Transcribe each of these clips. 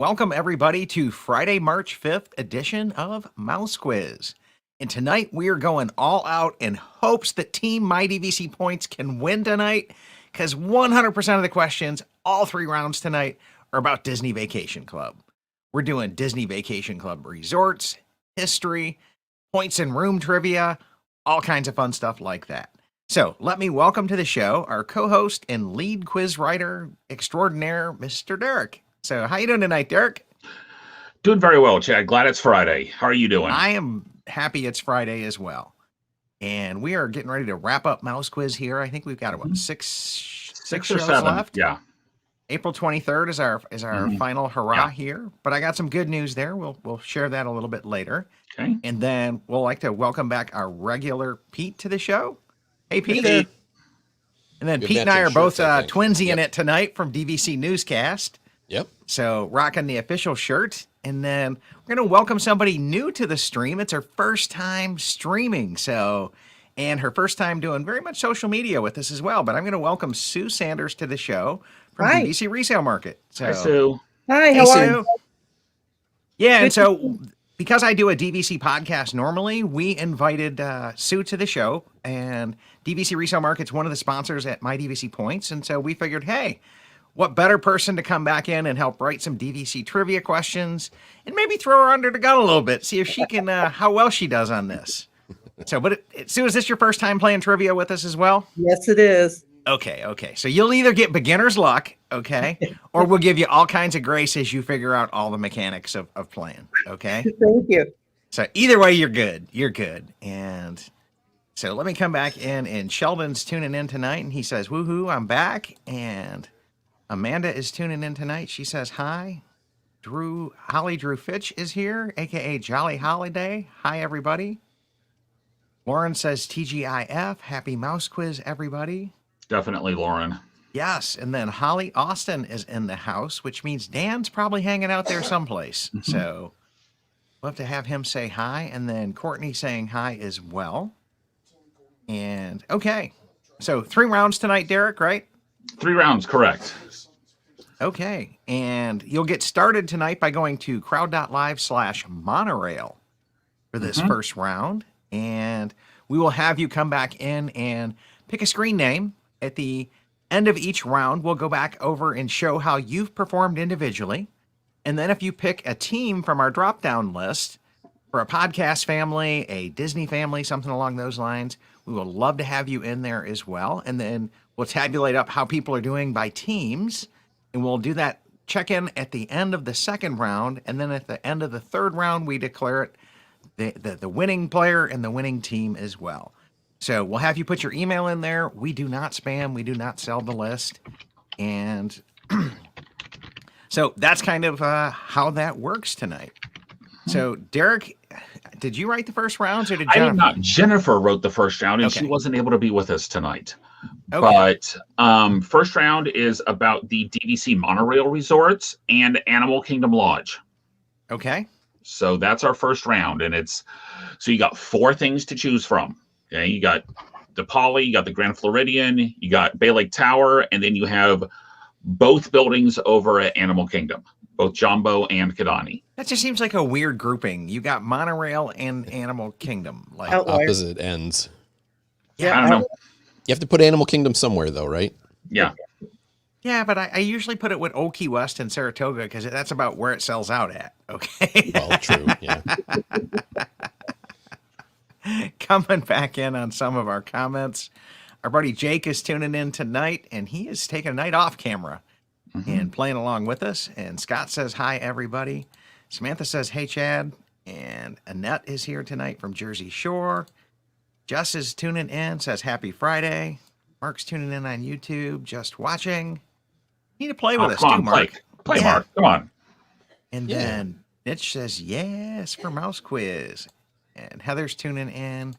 Welcome, everybody, to Friday, March 5th edition of Mouse Quiz. And tonight we are going all out in hopes that Team My DVC Points can win tonight, because 100% of the questions, all 3 rounds tonight, are about Disney Vacation Club. We're doing Disney Vacation Club resorts, history, points and room trivia, all kinds of fun stuff like that. So let me welcome to the show our co-host and lead quiz writer extraordinaire, Mr. Derek. So how you doing tonight, Derek? Doing very well, Chad. Glad it's Friday. How are you doing? I am happy it's Friday as well. And we are getting ready to wrap up Mouse Quiz here. I think we've got, what, six or shows 7 left? Yeah. April 23rd is our final hurrah here. But I got some good news there. We'll share that a little bit later. Okay. And then we'll like to welcome back our regular Pete to the show. Hey, Pete. Hey. And then Good Pete and I are matching both shirts, I think. twinsying it tonight from DVC Newscast. Yep. So rocking the official shirt. And then we're going to welcome somebody new to the stream. It's her first time streaming. And her first time doing very much social media with us as well. But I'm going to welcome Sue Sanders to the show from Hi. DVC Resale Market. So, Hi, Sue. Hi, hey, how are Sue. you? Yeah, and Good to so because I do a DVC podcast normally, we invited Sue to the show. And DVC Resale Market's one of the sponsors at My DVC Points. And so we figured, hey, what better person to come back in and help write some DVC trivia questions and maybe throw her under the gun a little bit, see if she can, how well she does on this. So, but Sue, is this your first time playing trivia with us as well? Yes, it is. Okay. So you'll either get beginner's luck, okay, or we'll give you all kinds of grace as you figure out all the mechanics of playing, okay? Thank you. So either way, you're good. You're good. And so let me come back in, and Sheldon's tuning in tonight, and he says, woohoo, I'm back. And Amanda is tuning in tonight. She says, hi. Holly Drew Fitch is here, aka Jolly Holiday. Hi, everybody. Lauren says, TGIF, happy mouse quiz, everybody. Definitely, Lauren. Yes, and then Holly Austin is in the house, which means Dan's probably hanging out there someplace. So we'll have to have him say hi, and then Courtney saying hi as well. And okay, so 3 rounds tonight, Derek, right? 3 rounds, correct. Okay, and you'll get started tonight by going to crowd.live/monorail for this first round, and we will have you come back in and pick a screen name. At the end of each round, we'll go back over and show how you've performed individually, and then if you pick a team from our drop-down list for a podcast family, a Disney family, something along those lines, we would love to have you in there as well, and then we'll tabulate up how people are doing by teams, and we'll do that check-in at the end of the second round, and then at the end of the third round, we declare it the winning player and the winning team as well. So we'll have you put your email in there. We do not spam. We do not sell the list. And so that's kind of how that works tonight. So, Derek, did you write the first rounds or did Jennifer? I did not. Jennifer wrote the first round, and Okay. she wasn't able to be with us tonight. Okay. But first round is about the DVC Monorail resorts and Animal Kingdom Lodge. Okay. So that's our first round, and so you got 4 things to choose from. Okay, you got the Poly, you got the Grand Floridian, you got Bay Lake Tower, and then you have both buildings over at Animal Kingdom, both Jumbo and Kidani. That just seems like a weird grouping. You got Monorail and Animal Kingdom. Like, Outlier. Opposite ends. I don't know. You have to put Animal Kingdom somewhere, though, right? Yeah. yeah, but I usually put it with Okie West and Saratoga because that's about where it sells out at. Okay. Well, true. Yeah. Coming back in on some of our comments. Our buddy Jake is tuning in tonight, and he is taking a night off camera and playing along with us. And Scott says, hi, everybody. Samantha says, hey, Chad. And Annette is here tonight from Jersey Shore. Jess is tuning in, says, happy Friday. Mark's tuning in on YouTube, just watching. You need to play with us, come too, on, Mark. play Yeah. Mark. Come on. And Yeah. then Mitch says, yes, for Mouse Quiz. And Heather's tuning in.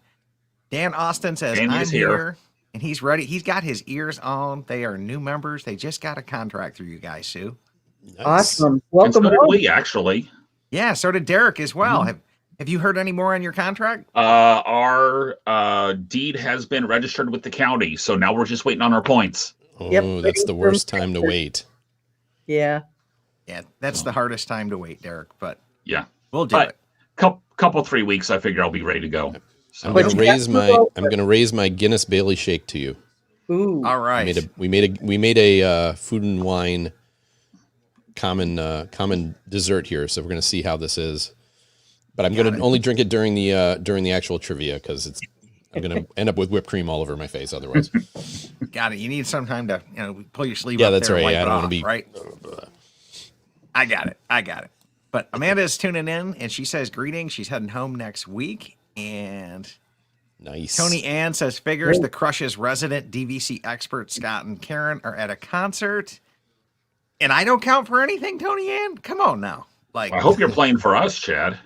Dan Austin says, Dan I'm is here. here. And he's ready. He's got his ears on. They are new members. They just got a contract through you guys, Sue. Nice. Awesome. And Welcome so did home. we, actually. Yeah, so did Derek as well. Have you heard any more on your contract? Our deed has been registered with the county, so now we're just waiting on our points. Oh, Yep. that's the worst time to wait. Yeah. Yeah, that's the hardest time to wait, Derek, but Yeah. we'll do But it. couple 3 weeks, I figure I'll be ready to go. So I'm But gonna you raise have to my go I'm gonna raise my Guinness Bailey shake to you. Ooh. All right. We made a food and wine common dessert here, so we're gonna see how this is. But I'm gonna only drink it during the actual trivia because I'm gonna end up with whipped cream all over my face otherwise. Got it. You need some time to, pull your sleeve Yeah, up that's there and right. wipe I it don't wanna off, be- right? I got it. But Amanda is tuning in, and she says greetings. She's heading home next week. And Nice. Tony Ann says figures the Crush's resident DVC expert Scott and Karen are at a concert. And I don't count for anything, Tony Ann. Come on now. Like, I hope you're playing for us, Chad.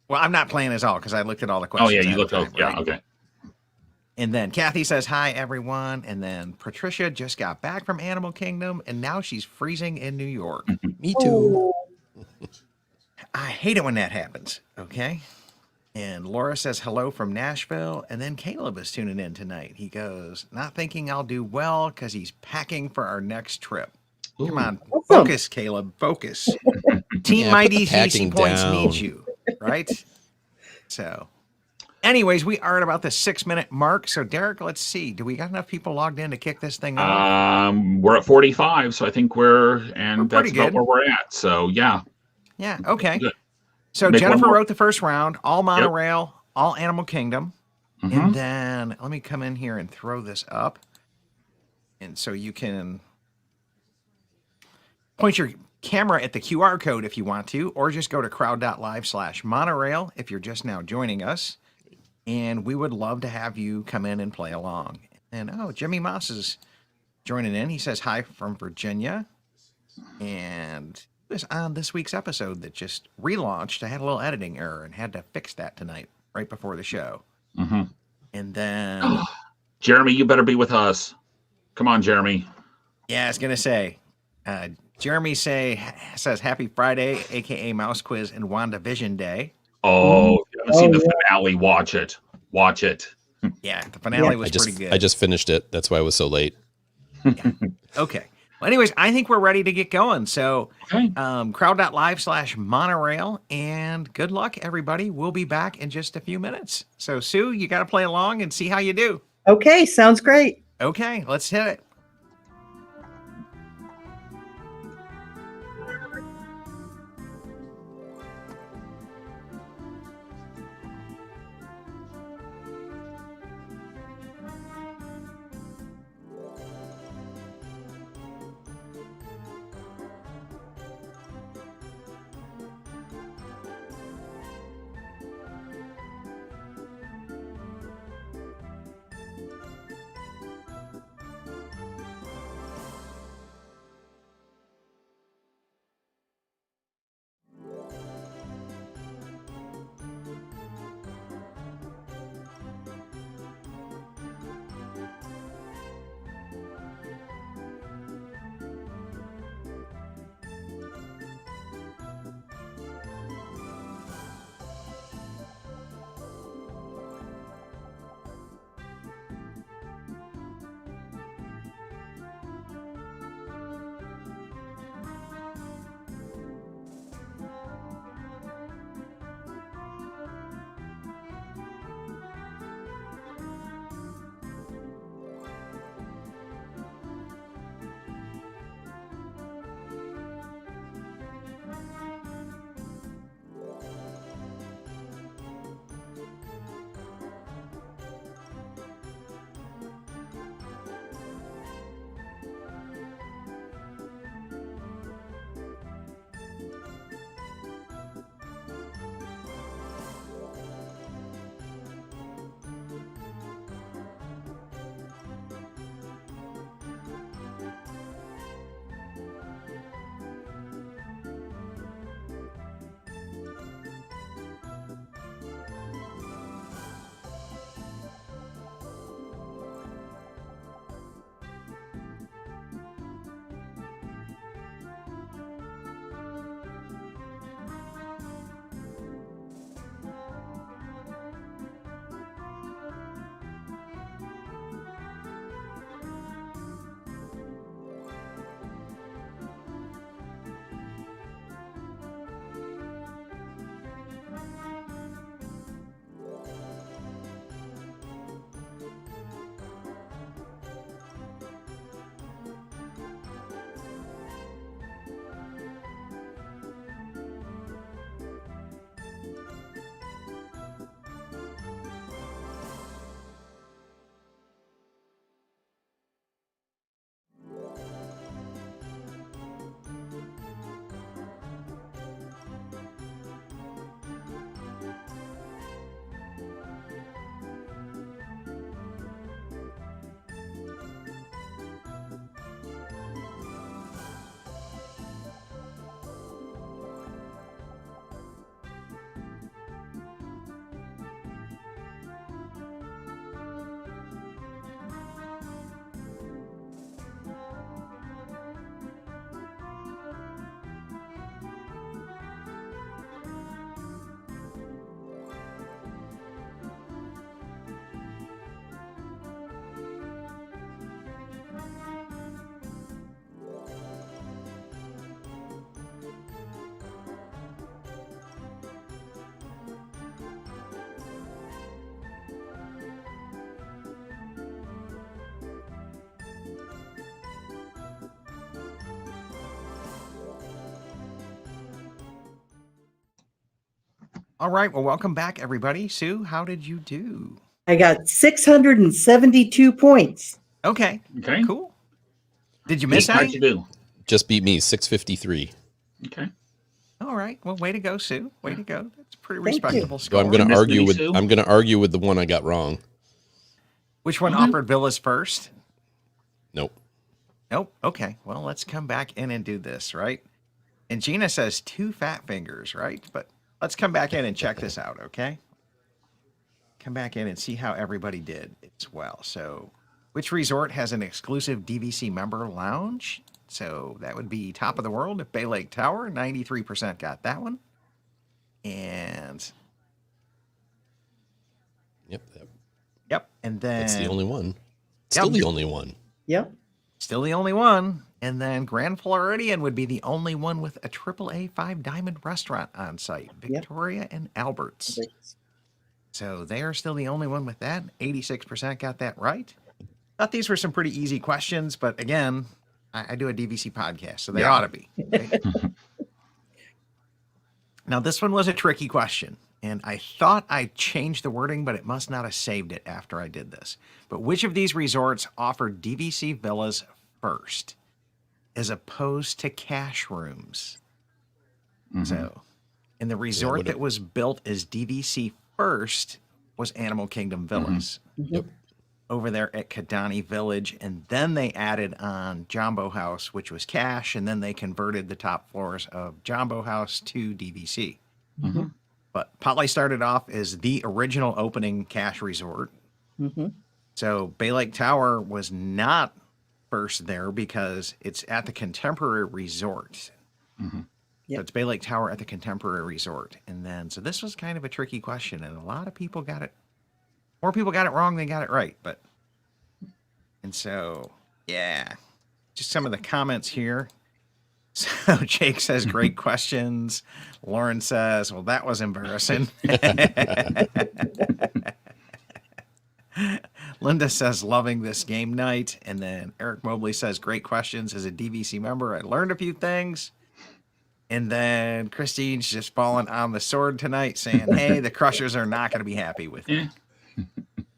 well, I'm not playing as all because I looked at all the Oh questions. yeah, you ahead of looked time, up. Yeah, right? okay. And then Kathy says, hi, everyone. And then Patricia just got back from Animal Kingdom, and now she's freezing in New York. Me too. I hate it when that happens. Okay. And Laura says hello from Nashville. And then Caleb is tuning in tonight. He goes, not thinking I'll do well because he's packing for our next trip. Come on. Awesome. Focus, Caleb. Focus. Team Yeah, Mighty put the packing DVC Points down. needs you. Right? So, anyways, we are at about the 6-minute mark. So, Derek, let's see. Do we got enough people logged in to kick this thing off? We're at 45, so I think We're that's pretty about good. where we're at. So yeah, Yeah. Okay. good. So Make one Jennifer more. wrote the first round, all Monorail, all Animal Kingdom. Mhm. And then let me come in here and throw this up. And so you can point your camera at the QR code if you want to, or just go to crowd.live/monorail if you're just now joining us. And we would love to have you come in and play along. And Jimmy Moss is joining in. He says hi from Virginia. And it was on this week's episode that just relaunched. I had a little editing error and had to fix that tonight right before the show. hmm And then, Jeremy, you better be with us. Come on, Jeremy. yeah, I was going to say, Jeremy says happy Friday, aka Mouse Quiz and WandaVision Day. Oh, if you haven't seen the yeah. finale, watch it. Watch it. Yeah, the finale Yeah. was pretty good. I just finished it. That's why I was so late. Okay. Well, anyways, I think we're ready to get going. So, Okay. crowd.live/monorail, and good luck, everybody. We'll be back in just a few minutes. So, Sue, you got to play along and see how you do. Okay, sounds great. Okay, let's hit it. All right. Well, welcome back, everybody. Sue, how did you do? I got 672 points. Okay. Okay. Cool. Did you miss How'd any? you do? Just beat me, 653. Okay. All right. Well, way to go, Sue. Way to go. That's a pretty Thank you. respectable So score. I'm going You to missed argue me, with Sue? I'm going to argue with the one I got wrong. Which one offered villas first? Nope. Nope. Okay. Well, let's come back in and do this, right? And Gina says 2 fat fingers, right? But let's come back in and check this out, okay? Come back in and see how everybody did as well. So, which resort has an exclusive DVC member lounge? So that would be Top of the World at Bay Lake Tower. 93% got that one. And Yep. yep. And then That's the only one. Still the only one. Yep. still the only one. And then Grand Floridian would be the only one with a AAA 5 Diamond restaurant on site. Victoria and Alberts. So they are still the only one with that. 86% got that right. Thought these were some pretty easy questions, but again, I do a DVC podcast, so they ought to be. Right? Now, this one was a tricky question, and I thought I changed the wording, but it must not have saved it after I did this. But which of these resorts offered DVC villas first, as opposed to cash rooms? So, and the resort that was built as DVC first was Animal Kingdom Villas Yep. over there at Kidani Village. And then they added on Jumbo House, which was cash. And then they converted the top floors of Jumbo House to DVC. But Poly started off as the original opening cash resort. So Bay Lake Tower was not first there because it's at the Contemporary Resort. So it's Bay Lake Tower at the Contemporary Resort. And then, so this was kind of a tricky question, and a lot of people got it. More people got it wrong than got it right. But, and so, yeah, just some of the comments here. So Jake says, great questions. Lauren says, well, that was embarrassing. Linda says, loving this game night. And then Eric Mobley says, great questions. As a DVC member, I learned a few things. And then Christine's just falling on the sword tonight saying, hey, the Crushers are not going to be happy with me.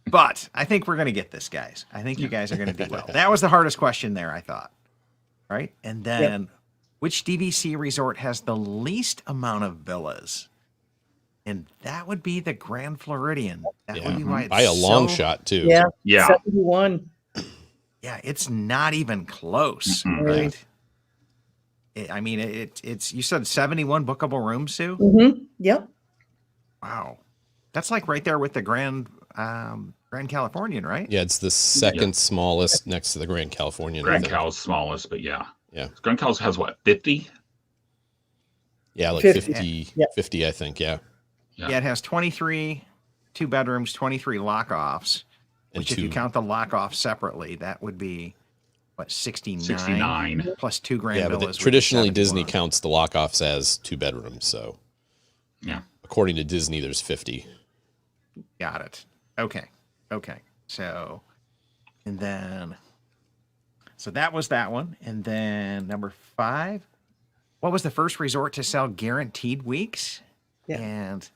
But I think we're going to get this, guys. I think you guys are going to do well. That was the hardest question there, I thought. Right? And then which DVC resort has the least amount of villas? And that would be the Grand Floridian. That would be why it's By a long so- shot, too. Yeah. Yeah. 71. Yeah, it's not even close, right? I mean, it's you said 71 bookable rooms, Sue? Yep. Wow. That's like right there with the Grand Californian, right? Yeah, it's the second smallest next to the Grand Californian. I Grand think. Cal's smallest, but yeah. Yeah. Grand Cal's has what, 50? Yeah, like 50. 50, Yeah. 50, I think. Yeah. Yeah, it has 23 2 bedrooms, 23 lock-offs, And which if you two- count the lock-off separately, that would be, what, 69? 69. Plus 2 grand Yeah, but villas. would be traditionally Disney 71. counts the lock-offs as 2 bedrooms. So Yeah. according to Disney, there's 50. Got it. Okay. So, and then, so that was that one. And then number 5, what was the first resort to sell guaranteed weeks? Yeah. And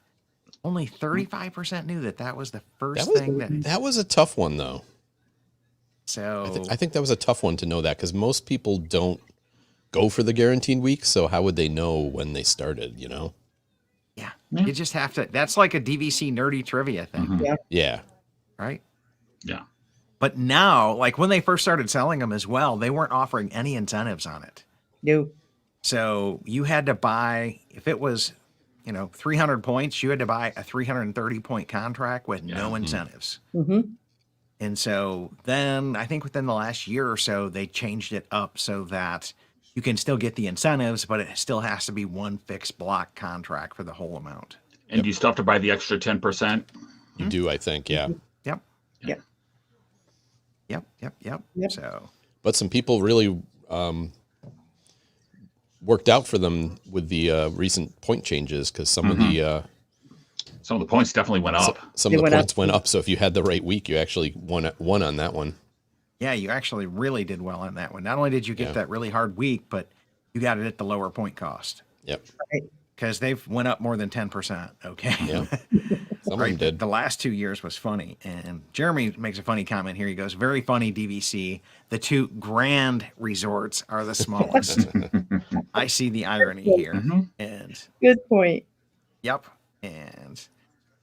only 35% knew that was the first That was, thing that, that was a tough one, though. so. I think that was a tough one to know that because most people don't go for the guaranteed week. So how would they know when they started, you know? Yeah, you just have to. That's like a DVC nerdy trivia thing, Yeah. right? Yeah. But now, like when they first started selling them as well, they weren't offering any incentives on it. No. So you had to buy, if it was, 300 points, you had to buy a 330 point contract with no incentives. And so then I think within the last year or so, they changed it up so that you can still get the incentives, but it still has to be one fixed block contract for the whole amount. And you still have to buy the extra 10%. You do, I think. Yeah. Yep. Yeah. Yep. So, But some people really worked out for them with the recent point changes because some of the points definitely went up. some They of the went points up. went up. So if you had the right week, you actually won on that one. yeah, you actually really did well on that one. Not only did you get that really hard week, but you got it at the lower point cost. Yep. Right. because they've went up more than 10%. Okay. Yeah. Some of them Right. did. The last 2 years was funny. And Jeremy makes a funny comment here. He goes, very funny DVC. The 2 grand resorts are the smallest. I see the irony here. Mhm. And Good point. yep. And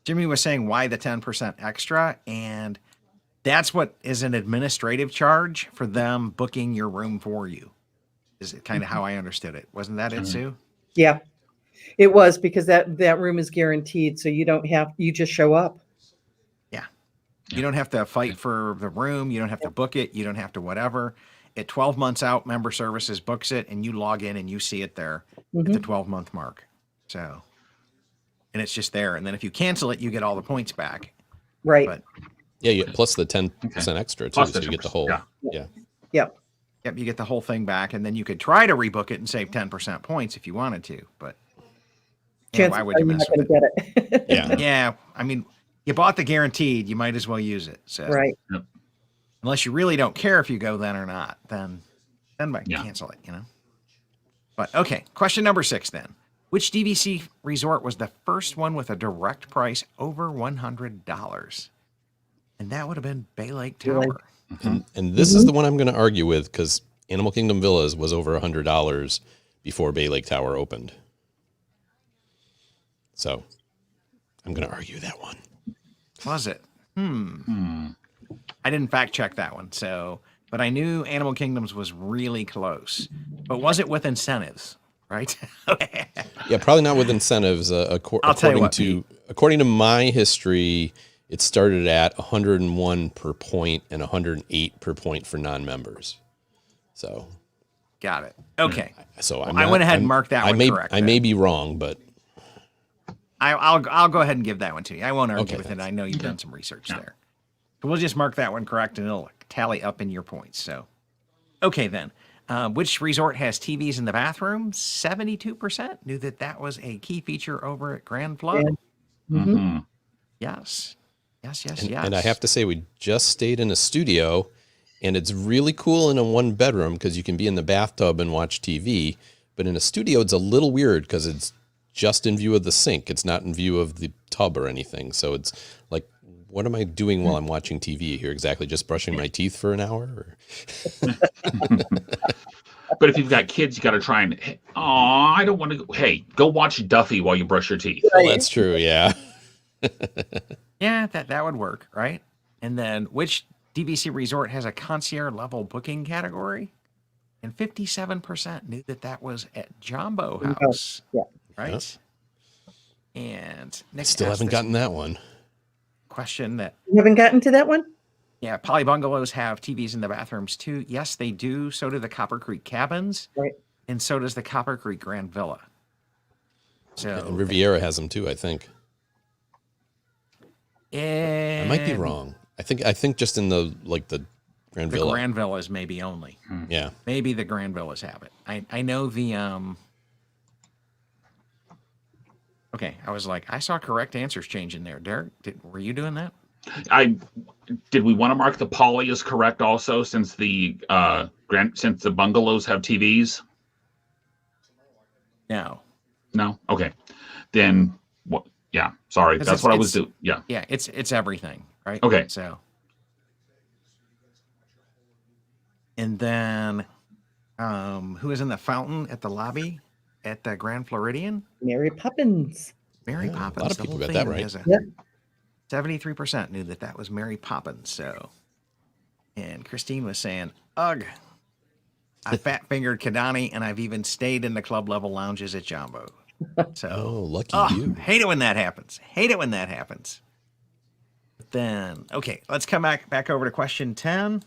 Jimmy was saying why the 10% extra. And that's what is an administrative charge for them booking your room for you. Is it kind of how I understood it? Wasn't that it, Sue? Yeah, it was because that room is guaranteed. So you just show up. You don't have to fight for the room. You don't have to book it. You don't have to whatever. At 12 months out, member services books it, and you log in and you see it there at the 12-month mark. So, and it's just there. And then if you cancel it, you get all the points back. Right. But Yeah, plus the 10% extra too, Plus so the you get the 10%, whole. yeah. Yep. yep, you get the whole thing back, and then you could try to rebook it and save 10% points if you wanted to. But Chances why would are you you're mess not with going it? to get it. Yeah. Yeah, I mean, you bought the guaranteed, you might as well use it. So Right. unless you really don't care if you go then or not, then Yeah. cancel it, But okay, question number 6 then. Which DVC resort was the first one with a direct price over $100? And that would have been Bay Lake Tower. And this is the one I'm going to argue with because Animal Kingdom Villas was over $100 before Bay Lake Tower opened. So I'm going to argue that one. Was it? I didn't fact check that one, but I knew Animal Kingdoms was really close. But was it with incentives, right? Yeah, probably not with incentives. I'll tell you According to my history, it started at 101 per point and 108 per point for non-members. So, Got it. Okay. so I went ahead and marked that one correct. I may be wrong, but I'll go ahead and give that one to you. I won't argue Okay, with it. thanks. I know you've done some research there. So we'll just mark that one correct, and it'll tally up in your points. So, okay then. Which resort has TVs in the bathroom? 72% knew that was a key feature over at Grand Flow. Mhm. Yes. Yes. and I have to say we just stayed in a studio, and it's really cool in a 1-bedroom because you can be in the bathtub and watch TV. But in a studio, it's a little weird because it's just in view of the sink. It's not in view of the tub or anything. So it's like, what am I doing while I'm watching TV here? Exactly, just brushing my teeth for an hour? Or? But if you've got kids, you got to try and, I don't want to go. Hey, go watch Duffy while you brush your teeth. Well, that's true, yeah. Yeah, that would work, right? And then which DVC resort has a concierge level booking category? And 57% knew that was at Jumbo House. Yeah. Right? And Nick Still asked haven't this gotten that one. question that, You haven't gotten to that one? yeah, Poly Bungalows have TVs in the bathrooms too. Yes, they do. So do the Copper Creek Cabins. Right. And so does the Copper Creek Grand Villa. So And Riviera has them too, I think. I might be wrong. I think just in the Grand The Villa. Grand Villas maybe only. Yeah. Maybe the Grand Villas have it. I know the okay, I was like, I saw correct answers change in there. Derek, were you doing that? Did we want to mark the Poly as correct also since the bungalows have TVs? No. No? Okay. Then what? Yeah, sorry. 'Cause That's what I was doing. Yeah. Yeah, it's everything, right? Okay. So and then who is in the fountain at the lobby at the Grand Floridian? Mary Poppins. Mary Yeah, a Poppins. lot of the people whole got that thing right. is a- Yep. 73% knew that was Mary Poppins. So, and Christine was saying, ugh, I fat fingered Kadani, and I've even stayed in the club level lounges at Jumbo. So, Oh, lucky you. hate it when that happens. But then, okay, let's come back over to question 10.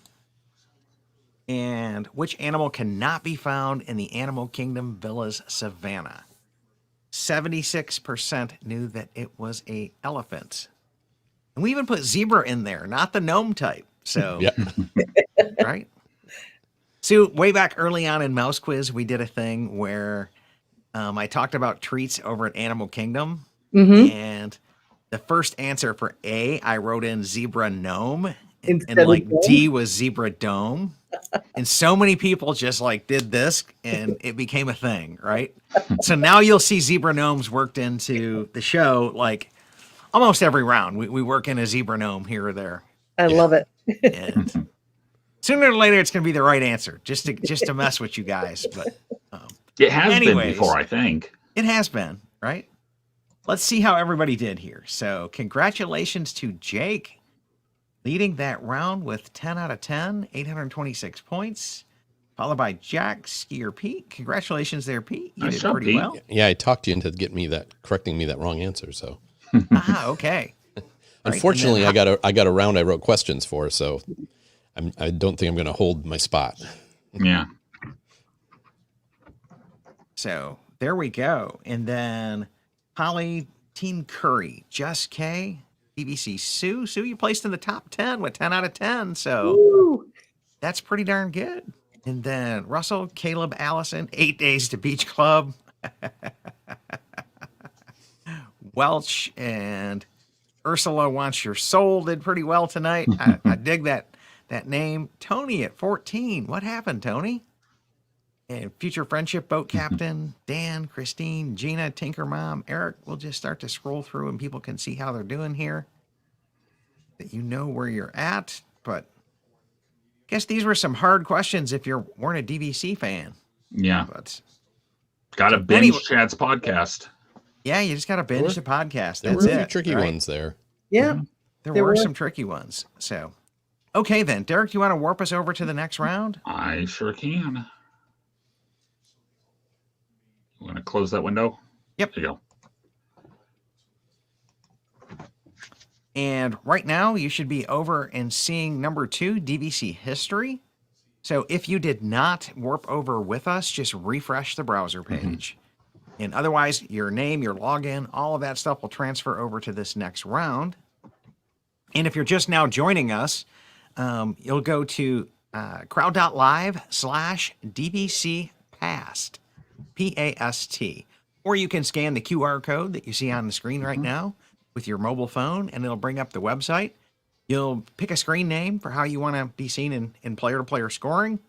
And which animal cannot be found in the Animal Kingdom Villas Savannah? 76% knew that it was a elephant. And we even put zebra in there, not the gnome type. So, Yeah. right? So way back early on in Mouse Quiz, we did a thing where I talked about treats over at Animal Kingdom. Mm-hmm. And the first answer for A, I wrote in zebra gnome. And Instead of like dome? D was zebra dome. And so many people just like did this and it became a thing, right? So now you'll see zebra gnomes worked into the show like almost every round. We work in a zebra gnome here or there. I love it. And sooner or later it's gonna be the right answer, just to mess with you guys. But It has been anyways, before, I think. it has been, right? Let's see how everybody did here. So congratulations to Jake, leading that round with 10 out of 10, 826 points, followed by Jack, Skier Pete. Congratulations there, Pete. You Nice did job, pretty Pete. well. Yeah, I talked you into correcting me that wrong answer. So Okay. Right, unfortunately, and then I got a round I wrote questions for, so I don't think I'm going to hold my spot. Yeah. So there we go. And then Holly, Team Curry, Just K, DVC Sue. Sue, you placed in the top 10 with 10 out of 10. So Woo. that's pretty darn good. And then Russell, Caleb, Allison, 8 Days to Beach Club. Welch and Ursula Wants Your Soul did pretty well tonight. I dig that name. Tony at 14. What happened, Tony? And Future Friendship Boat Captain, Dan, Christine, Gina, Tinker Mom, Eric. We'll just start to scroll through and people can see how they're doing here. That you know where you're at. But I guess these were some hard questions if you weren't a DVC fan. Yeah. But Got to binge anyway. Chad's podcast. yeah, you just got to binge the podcast. There That's were a few it. tricky right? ones there. Yeah. There There were were. some tricky ones. So, okay then. Derek, do you want to warp us over to the next round? I sure can. You want to close that window? Yep. There you go. And right now, you should be over and seeing number 2, DVC History. So if you did not warp over with us, just refresh the browser page. And otherwise, your name, your login, all of that stuff will transfer over to this next round. And if you're just now joining us, you'll go to crowd.live/DVC Past, P-A-S-T. Or you can scan the QR code that you see on the screen right now with your mobile phone, and it'll bring up the website. You'll pick a screen name for how you want to be seen in player-to-player scoring.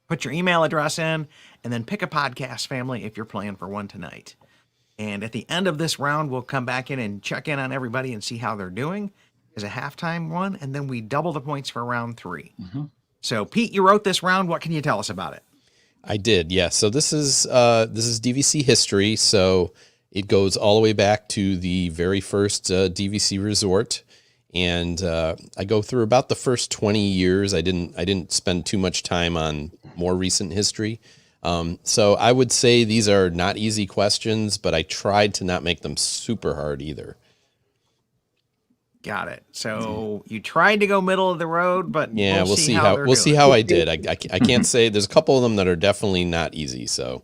Put your email address in, and then pick a podcast family if you're playing for one tonight. And at the end of this round, we'll come back in and check in on everybody and see how they're doing as a halftime one, and then we double the points for round 3. So, Pete, you wrote this round. What can you tell us about it? I did, yeah. So this is DVC history. So it goes all the way back to the very first DVC resort, and I go through about the first 20 years. I didn't spend too much time on more recent history. So I would say these are not easy questions, but I tried to not make them super hard either. Got it. So you tried to go middle of the road, but Yeah, we'll see how they're we'll see doing. how I did. I can't say. There's a couple of them that are definitely not easy. So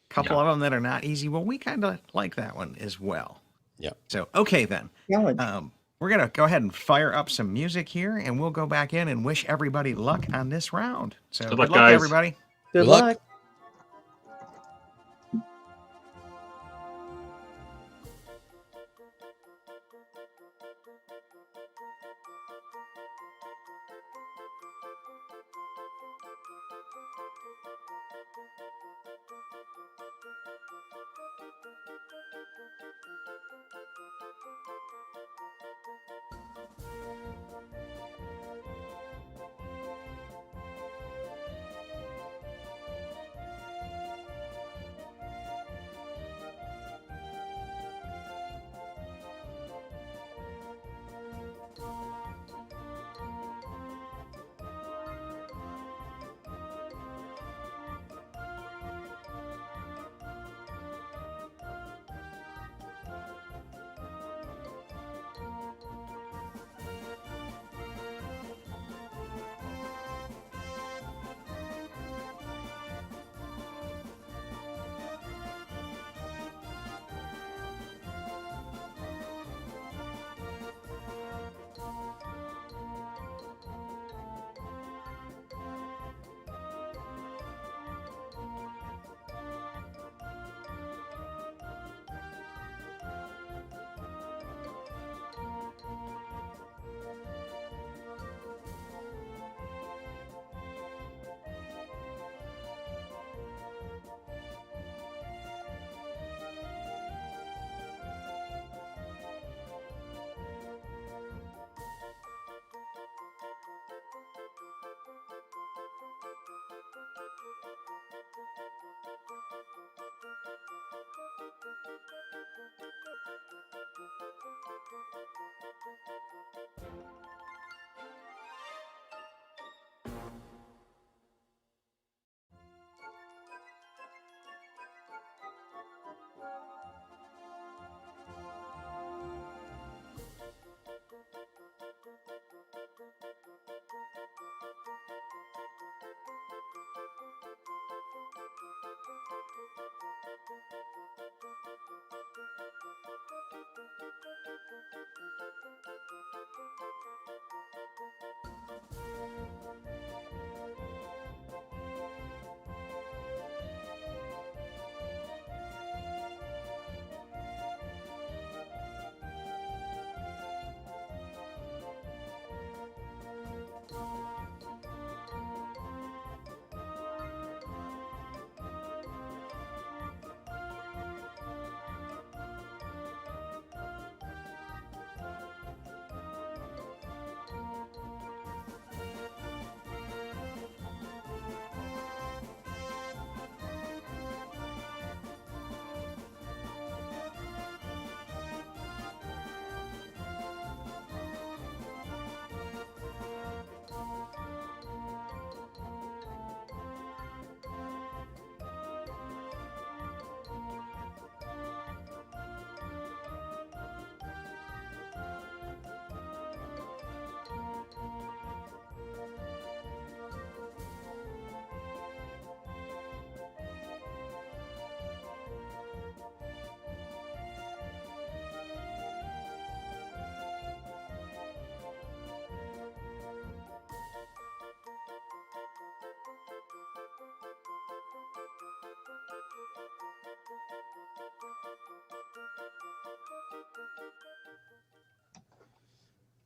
Couple of them that are not easy. Well, we kind of like that one as well. yeah. So, okay then. Challenge. We're going to go ahead and fire up some music here, and we'll go back in and wish everybody luck on this round. So Good luck, guys. everybody. Good luck. luck.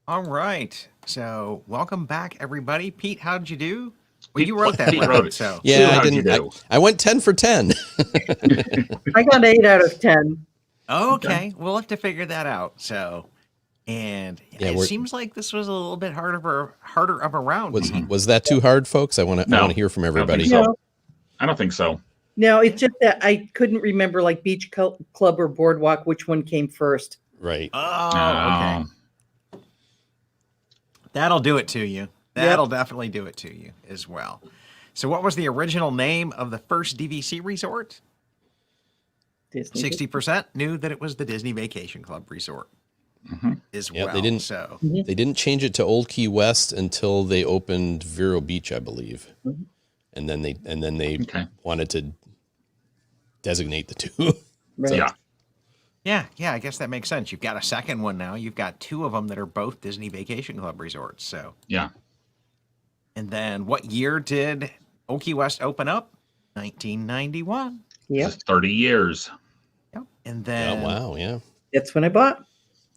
All right. So welcome back, everybody. Pete, how did you do? Well, Pete- you wrote that Pete round, wrote it. so Yeah, I how'd you didn't. do? I went 10 for 10. I got 8 out of 10. okay. We'll have to figure that out. So, and Yeah, it we're- seems like this was a little bit harder of a round. Was that too hard, folks? I want to No, hear from I don't think everybody. so. No, I don't think so. no, it's just that I couldn't remember like Beach Club or Boardwalk, which one came first. Right. Oh, okay. That'll do it to you. That'll definitely do it to you as well. So, what was the original name of the first DVC resort? Disney. 60% knew that it was the Disney Vacation Club Resort as Yeah, well. they didn't- So, They didn't change it to Old Key West until they opened Vero Beach, I believe. And then they Okay. wanted to designate the two. Right. Yeah. I guess that makes sense. You've got a second one now. You've got two of them that are both Disney Vacation Club resorts. So, Yeah. and then what year did Okie West open up? 1991. Yep. Just 30 years. Yep. And Oh, then, wow. Yeah. That's when I bought.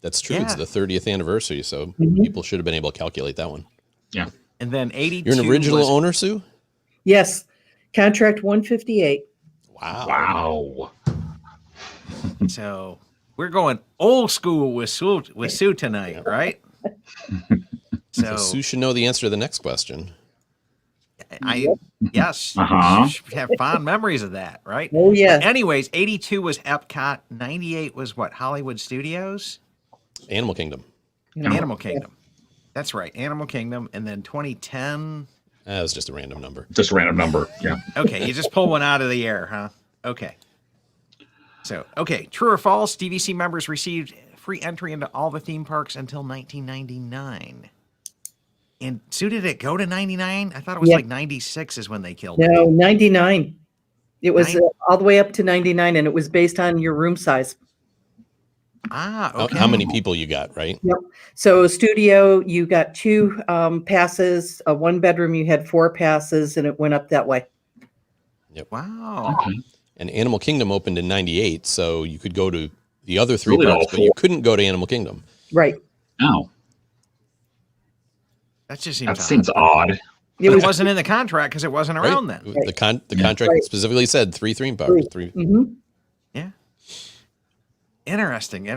That's true. It's Yeah. the 30th anniversary, so people should have been able to calculate that one. Yeah. and then 82. You're an original was- owner, Sue? Yes. Contract 158. Wow. Wow. So we're going old school with Sue tonight, right? So Sue should know the answer to the next question. Yes, Uh-huh. should have fond memories of that, right? Oh, yeah. But anyways, 82 was Epcot, 98 was what? Hollywood Studios, Animal Kingdom. Animal Kingdom. That's right, Animal Kingdom, and then 2010. That was just a random number. Just a random number. Yeah. Okay, you just pull one out of the air, huh? Okay. So, okay, true or false? DVC members received free entry into all the theme parks until 1999. And Sue, did it go to 99? I thought it was Yeah. like 96 is when they killed it. No, 99. It was Nine- all the way up to 99, and it was based on your room size. Ah, How- okay. How many people you got, right? So studio, you got 2 passes. A 1-bedroom, you had 4 passes, and it went up that way. Wow. Okay. And Animal Kingdom opened in 98, so you could go to the other 3 Really parks, all but you 4. couldn't go to Animal Kingdom. Right. Oh, That just seems that odd. seems odd. It But was. it wasn't in the contract because it wasn't Right? around then. The contract Right. specifically said 3 theme parks. 3. Mhm. Yeah. Interesting.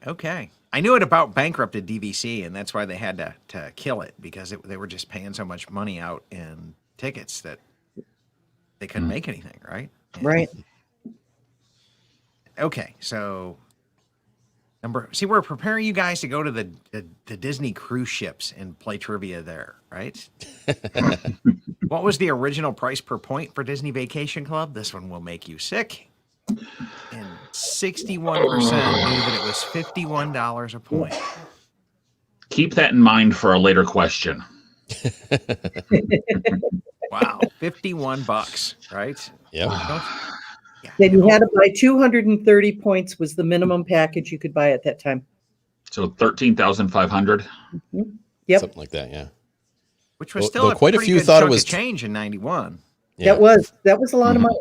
Okay. I knew it about bankrupted DVC, and that's why they had to kill it, because they were just paying so much money out in tickets that they couldn't make anything, right? And- Right. Okay, so we're preparing you guys to go to the Disney cruise ships and play trivia there, right? What was the original price per point for Disney Vacation Club? This one will make you sick. And 61% knew that it was $51 a point. Keep that in mind for a later question. Wow, $51, right? Yep. Yeah. Then you had to buy 230 points was the minimum package you could buy at that time. So 13,500. Yep. Something like that, yeah. which was Well, still though a quite a pretty few good thought it chunk was of change in '91. Yeah. That was a lot of Mhm. money.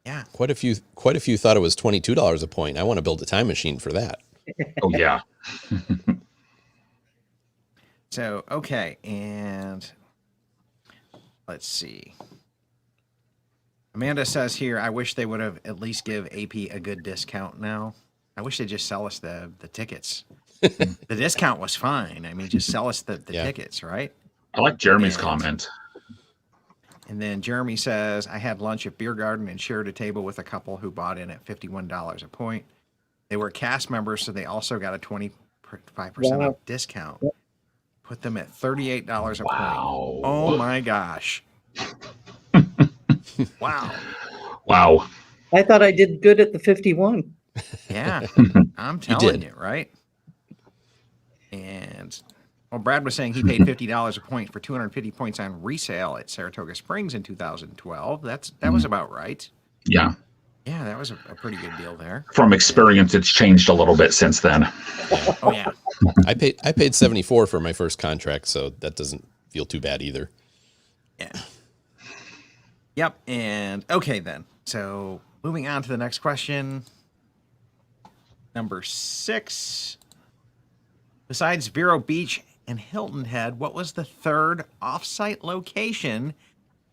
Yeah. Quite a few thought it was $22 a point. I want to build a time machine for that. Oh yeah. So, okay, and let's see. Amanda says here, I wish they would have at least give AP a good discount now. I wish they'd just sell us the tickets. The discount was fine. I mean, just sell us the Yeah. tickets, right? I like Jeremy's And- comment. And then Jeremy says, I had lunch at Beer Garden and shared a table with a couple who bought in at $51 a point. They were cast members, so they also got a 25% Wow. off discount. Put them at $38 a point. Wow. Oh my gosh. Wow. Wow. I thought I did good at the 51. Yeah. I'm did. telling you, right? And well, Brad was saying he paid $50 a point for 250 points on resale at Saratoga Springs in 2012. That was about right. Yeah. Yeah, that was a pretty good deal there. From experience, it's changed a little bit since then. Oh yeah. I paid 74 for my first contract, so that doesn't feel too bad either. Yeah. Yep. And okay then. So moving on to the next question. Number 6. Besides Vero Beach and Hilton Head, what was the third off-site location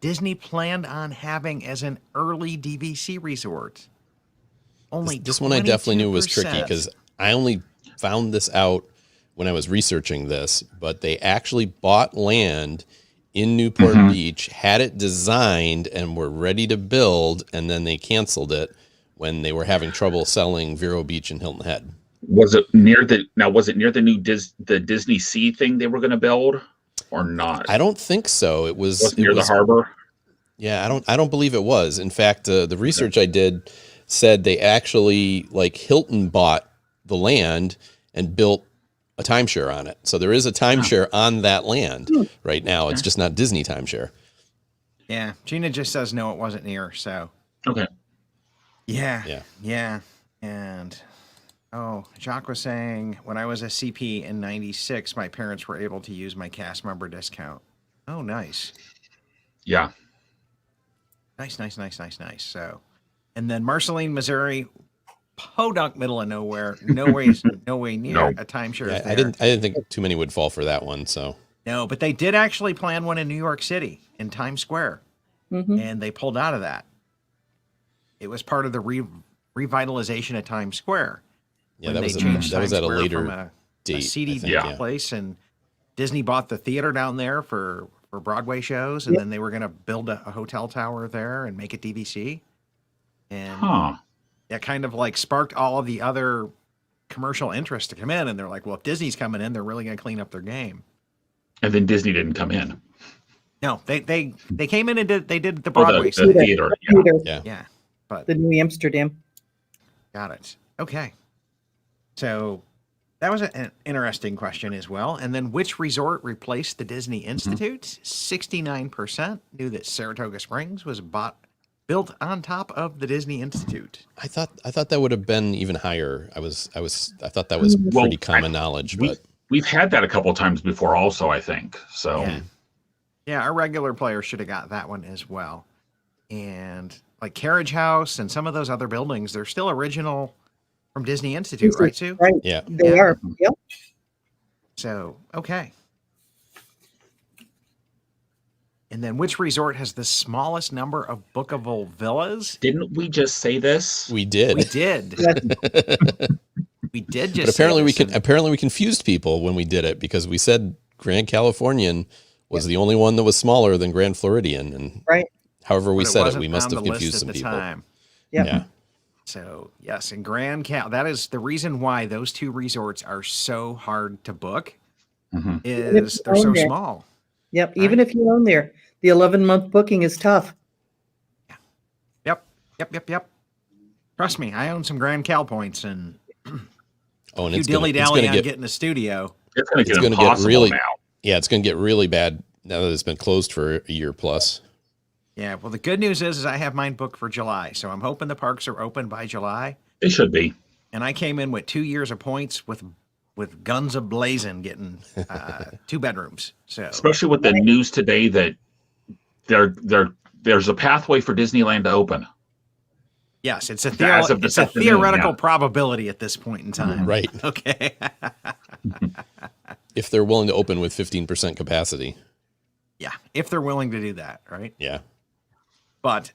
Disney planned on having as an early DVC resort? Only This one I definitely knew was tricky 22%. because I only found this out when I was researching this, but they actually bought land in Newport Beach, had it designed, and were ready to build, and then they canceled it when they were having trouble selling Vero Beach and Hilton Head. Was it near the new the Disney Sea thing they were going to build, or not? I don't think so. It was Near the harbor. Yeah, I don't believe it was. In fact, the research I did said they actually, like, Hilton bought the land and built a timeshare on it. So there is a timeshare on that land right now. It's just not Disney timeshare. Yeah, Gina just says no, it wasn't near. So Okay. yeah. And Jacques was saying when I was a CP in '96, my parents were able to use my cast member discount. Oh, nice. Yeah. Nice. So, and then Marceline, Missouri, podunk middle of nowhere. No way near No. a timeshare. Yeah, is I there. didn't think too many would fall for that one. So No, but they did actually plan one in New York City in Times Square, and they pulled out of that. It was part of the revitalization of Times Square. yeah, when that they was changed at a Times Square from later a date. seedy I think, Yeah. place, and Disney bought the theater down there for Broadway shows, and then they were going to build a hotel tower there and make it DVC. And Huh. that kind of like sparked all of the other commercial interest to come in, and they're like, well, if Disney's coming in, they're really going to clean up their game. And then Disney didn't come in. No, they came in and did the Oh, Broadway the stuff. theater. Yeah. Theater, Yeah. Yeah, but the New Amsterdam. got it. Okay. So that was an interesting question as well. And then which resort replaced the Disney Institute? 69% knew that Saratoga Springs was built on top of the Disney Institute. I thought that would have been even higher. I thought that was Well, pretty common knowledge, but We've had that a couple of times before also, I think. So Yeah. Yeah, our regular players should have got that one as well. And like Carriage House and some of those other buildings, they're still original from Disney Institute, right, Sue? Right. yeah. They Yeah. are. Yep. So, okay. And then which resort has the smallest number of bookable villas? didn't we just say this? We did. We did. We did just But apparently say this, apparently we confused people when we did it because we said Grand Californian was the only one that was smaller than Grand Floridian, and Right. however we but said it, wasn't we must on have the list confused at some the people. time. Yep. Yeah. So, yes, in Grand Cal, that is the reason why those two resorts are so hard to book Mhm. is they're so Okay. small. Yep. Even if you own there, the 11-month booking is tough. Yep. Trust me, I own some Grand Cal points, and Oh, and you it's gonna dilly-dally on get getting a studio. It's going to It's get gonna get impossible really- now. yeah, it's going to get really bad now that it's been closed for a year plus. Yeah, well, the good news is I have mine booked for July, so I'm hoping the parks are open by July. They should be. And I came in with 2 years of points with with guns a-blazing getting 2 bedrooms. So Especially with the news today that there's a pathway for Disneyland to open. yes, it's a, As of it's this a afternoon, theoretical yeah. probability at this point in time. Right. Okay. If they're willing to open with 15% capacity. Yeah, if they're willing to do that, right? Yeah. But,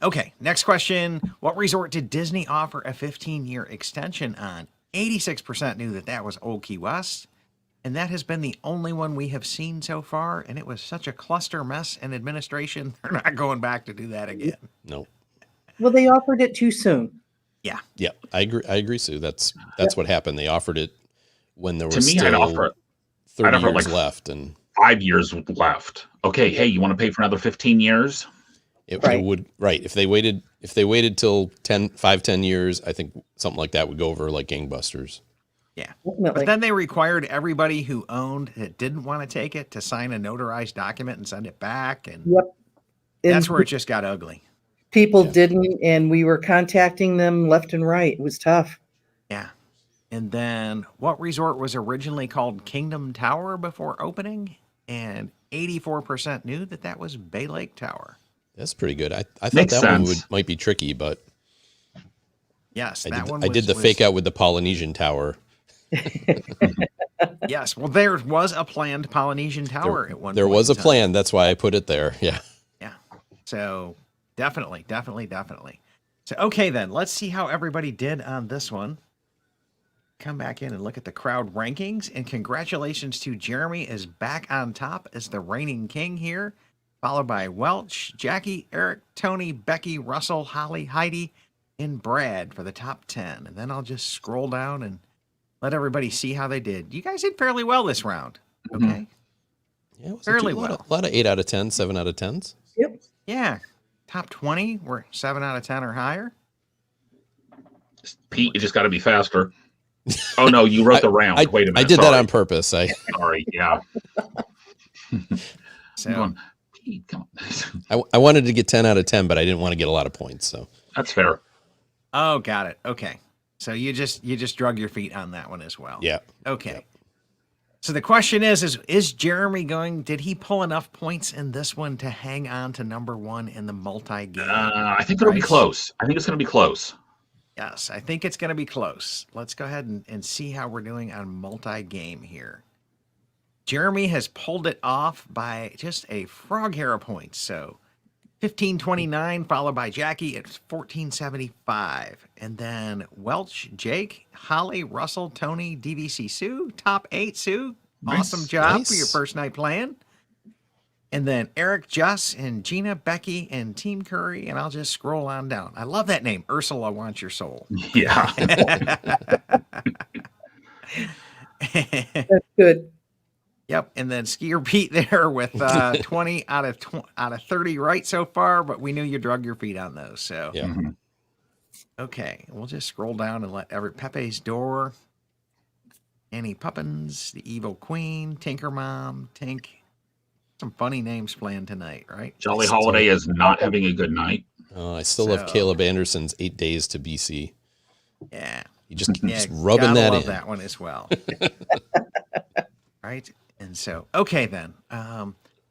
okay, next question. What resort did Disney offer a 15-year extension on? 86% knew that was Old Key West, and that has been the only one we have seen so far, and it was such a cluster mess in administration, they're not going back to do that again. No. Well, they offered it too soon. Yeah. Yeah, I agree, Sue. That's what happened. They offered it when there To was me, I'd still offer 30 offer years like left, and 5 years left. Okay, hey, you want to pay for another 15 years? it Right. would if they waited till 10 years, I think something like that would go over like gangbusters. Yeah. Definitely. But then they required everybody who owned that didn't want to take it to sign a notarized document and send it back, and Yep. that's And where it just got ugly. people Yeah. didn't, and we were contacting them left and right. It was tough. Yeah. And then what resort was originally called Kingdom Tower before opening? And 84% knew that was Bay Lake Tower. That's pretty good. I thought Makes that one sense. might be tricky, but Yes, I that did, one I was, did the was- fake out with the Polynesian Tower. Yes, well, there was a planned Polynesian Tower at one There point was in a time. plan. That's why I put it there. Yeah. Yeah. So definitely. So, okay, then let's see how everybody did on this one. Come back in and look at the crowd rankings. And congratulations to Jeremy is back on top as the reigning king here, followed by Welch, Jackie, Eric, Tony, Becky, Russell, Holly, Heidi, and Brad for the top 10. And then I'll just scroll down and let everybody see how they did. You guys did fairly well this round. Okay. Mhm. Yeah, it was Fairly a well. lot of 8 out of 10, 7 out of 10s. Yep. Yeah. Top 20 were 7 out of 10 or higher. Pete, you just got to be faster. Oh no, you wrote the round. Wait a minute. I did sorry. that on purpose. Sorry. Yeah. So, I'm going, Pete, come on. I wanted to get 10 out of 10, but I didn't want to get a lot of points. So That's fair. oh, got it. Okay. So you just drug your feet on that one as well. yeah, Okay. Yep. So the question is Jeremy did he pull enough points in this one to hang on to number 1 in the multi-game? I think it'll be Right. close. I think it's going to be close. Yes, I think it's going to be close. Let's go ahead and see how we're doing on multi-game here. Jeremy has pulled it off by just a frog hair of points. So 1529, followed by Jackie at 1475. And then Welch, Jake, Holly, Russell, Tony, DVC Sue, top 8 Sue. Awesome Nice. job for Nice. your first night playing. And then Eric, Jess, and Gina, Becky, and Team Curry. And I'll just scroll on down. I love that name. Ursula Wants Your Soul. Yeah. That's good. Yep, and then Skier Pete there with 20 out of 30 right so far, but we knew you drug your feet on those. So yeah. Mhm. okay, we'll just scroll down and let Pepe's Door, Annie Poppins, the Evil Queen, Tinker Mom, Tink. Some funny names playing tonight, right? Jolly Holiday is not having a good night. I still love So- Caleb Anderson's 8 Days to BC. Yeah, He just keeps yeah, rubbing gotta that love in. that one as well. Right, and so okay then,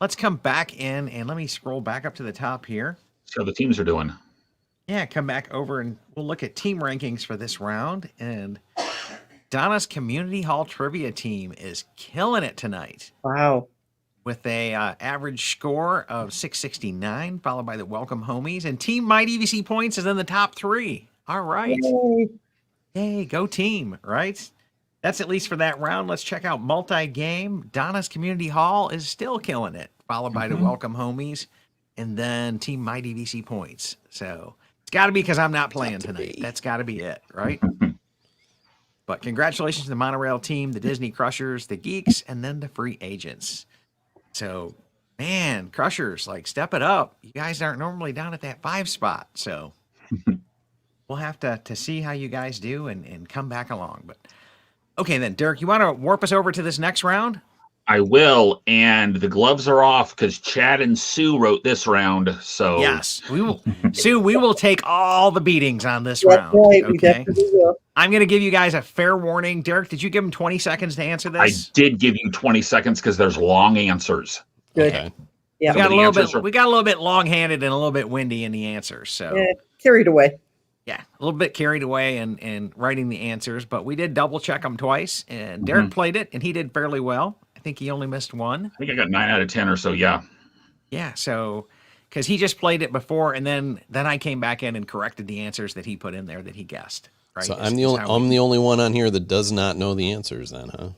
let's come back in and let me scroll back up to the top here. See how the teams are doing. Yeah, come back over and we'll look at team rankings for this round. And Donna's Community Hall Trivia team is killing it tonight Wow. with a average score of 669, followed by the Welcome Homies. And Team My DVC Points is in the top 3. All right. Yay. Hey, go team, right? That's at least for that round. Let's check out multi-game. Donna's Community Hall is still killing it, followed by the Welcome Homies, and then Team My DVC Points. So it's got to be because I'm not playing tonight. That's got to be it, right? But congratulations to the Monorail team, the Disney Crushers, the Geeks, and then the Free Agents. So, man, Crushers, like, step it up. You guys aren't normally down at that 5 spot. So we'll have to see how you guys do and come back along. But okay, then, Derek, you want to warp us over to this next round? I will, and the gloves are off because Chad and Sue wrote this round. So Yes, we will. Sue, we will take all the beatings on this That's round. right. We Okay. definitely will. I'm going to give you guys a fair warning. Derek, did you give him 20 seconds to answer I this? did give you 20 seconds because there's long answers. Good. Okay. Yeah. We got a the little answers bit. are- We got a little bit long-handed and a little bit windy in the answers. So Yeah, carried away. yeah, a little bit carried away in writing the answers, but we did double check them twice. And Derek played it, and he did fairly well. I think he only missed one. I think I got 9 out of 10 or so. Yeah. Yeah, so because he just played it before, and then I came back in and corrected the answers that he put in there that he guessed. Right. So Is- I'm the is only how I'm we- the only one on here that does not know the answers then, huh?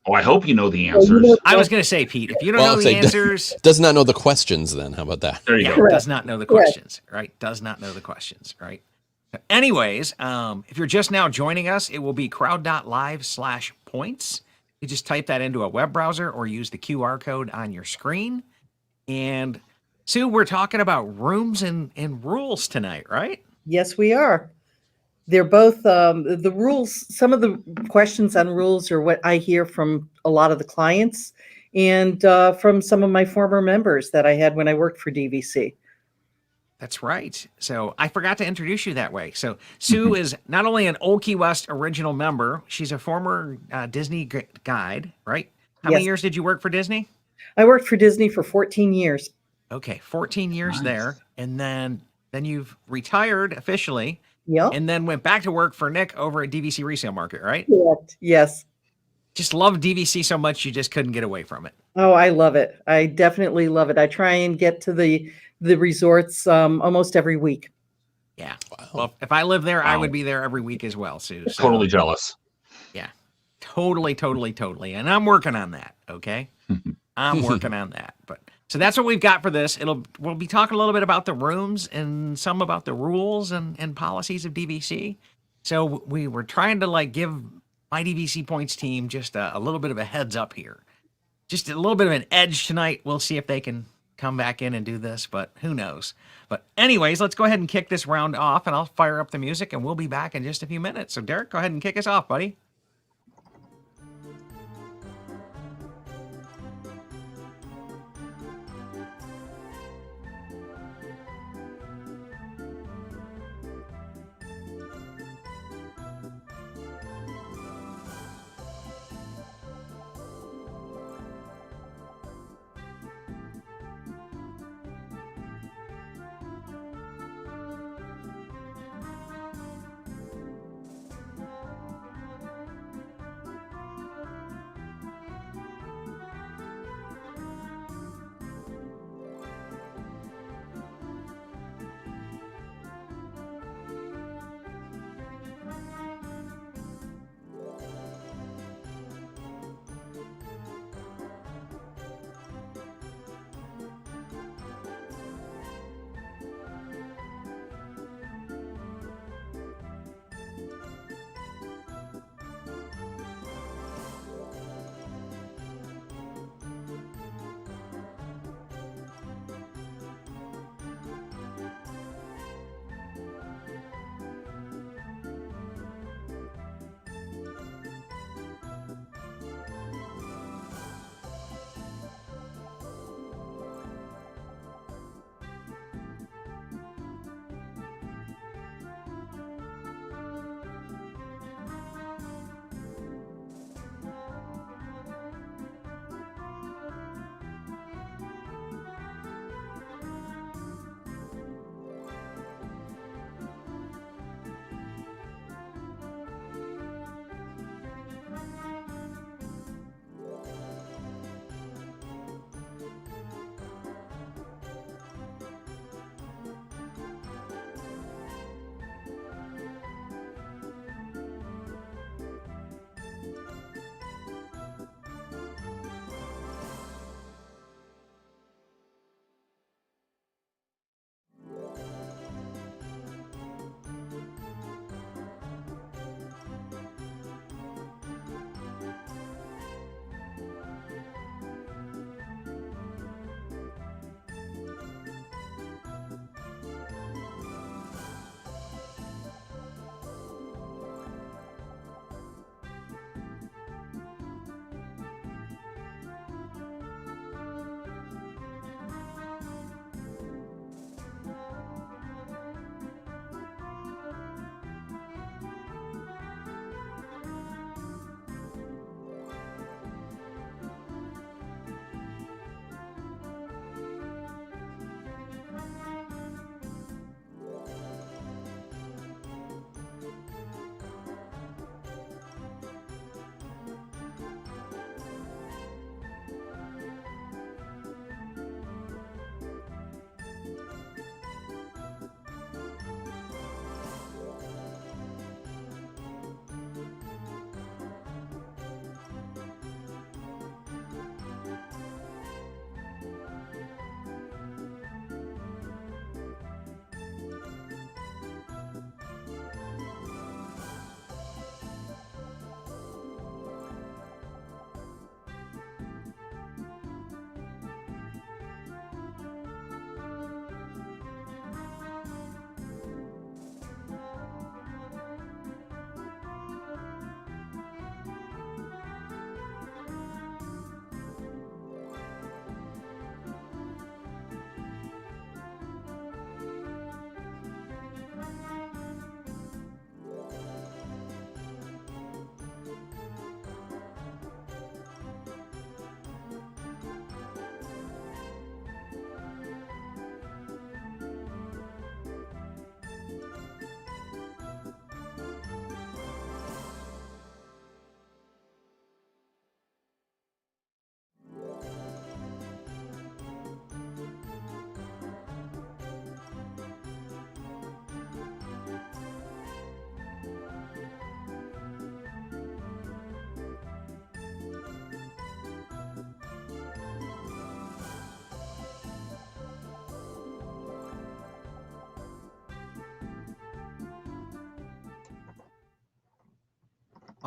Oh, I hope you know the Well, you answers. know- I was going to say, Pete, if you don't Well, know I'd the say- answers, Does not know the questions then. How about that? There you yeah, go. does not know the Correct. questions, right? Does not know the questions, right? Anyways, if you're just now joining us, it will be crowd.live/points. You just type that into a web browser or use the QR code on your screen. And Sue, we're talking about rooms and rules tonight, right? Yes, we are. They're both the rules. Some of the questions on rules are what I hear from a lot of the clients and from some of my former members that I had when I worked for DVC. That's right. So I forgot to introduce you that way. So Sue is not only an Old Key West original member, she's a former Disney guide, right? How many Yes. years did you work for Disney? I worked for Disney for 14 years. Okay, 14 years Nice. there, and then you've retired officially, Yep. and then went back to work for Nick over at DVC Resale Market, right? Correct. Yes. Just love DVC so much you just couldn't get away from it. Oh, I love it. I definitely love it. I try and get to the resorts almost every week. Yeah. Wow. Well, if I lived there, I Wow. would be there every week as well, Sue. So, Totally jealous. totally, and I'm working on that. Okay, I'm working on that. But so that's what we've got for this. We'll be talking a little bit about the rooms and some about the rules and policies of DVC. So we were trying to give my DVC Points team just a little bit of a heads up here, just a little bit of an edge tonight. We'll see if they can come back in and do this, but who knows. But anyways, let's go ahead and kick this round off, and I'll fire up the music, and we'll be back in just a few minutes. So Derek, go ahead and kick us off, buddy.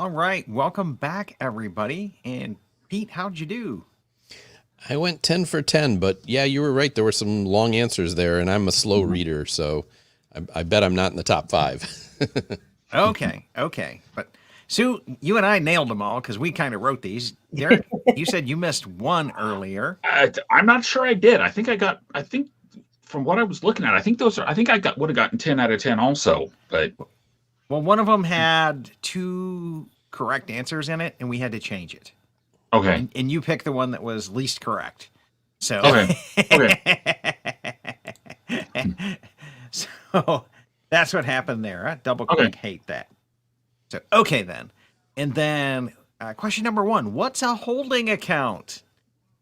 All right. Welcome back, everybody. And Pete, how'd you do? I went 10 for 10, but yeah, you were right. There were some long answers there, and I'm a slow reader, so I bet I'm not in the top 5. Okay. But Sue, you and I nailed them all because we kind of wrote these. Derek, you said you missed one earlier. I'm not sure I did. I think from what I was looking at, I think would have gotten 10 out of 10 also. But Well, one of them had 2 correct answers in it, and we had to change it. okay. And you picked the one that was least correct. So, Okay. So that's what happened there. Huh? Double click, hate that. So, okay then. And then question number 1, what's a holding account?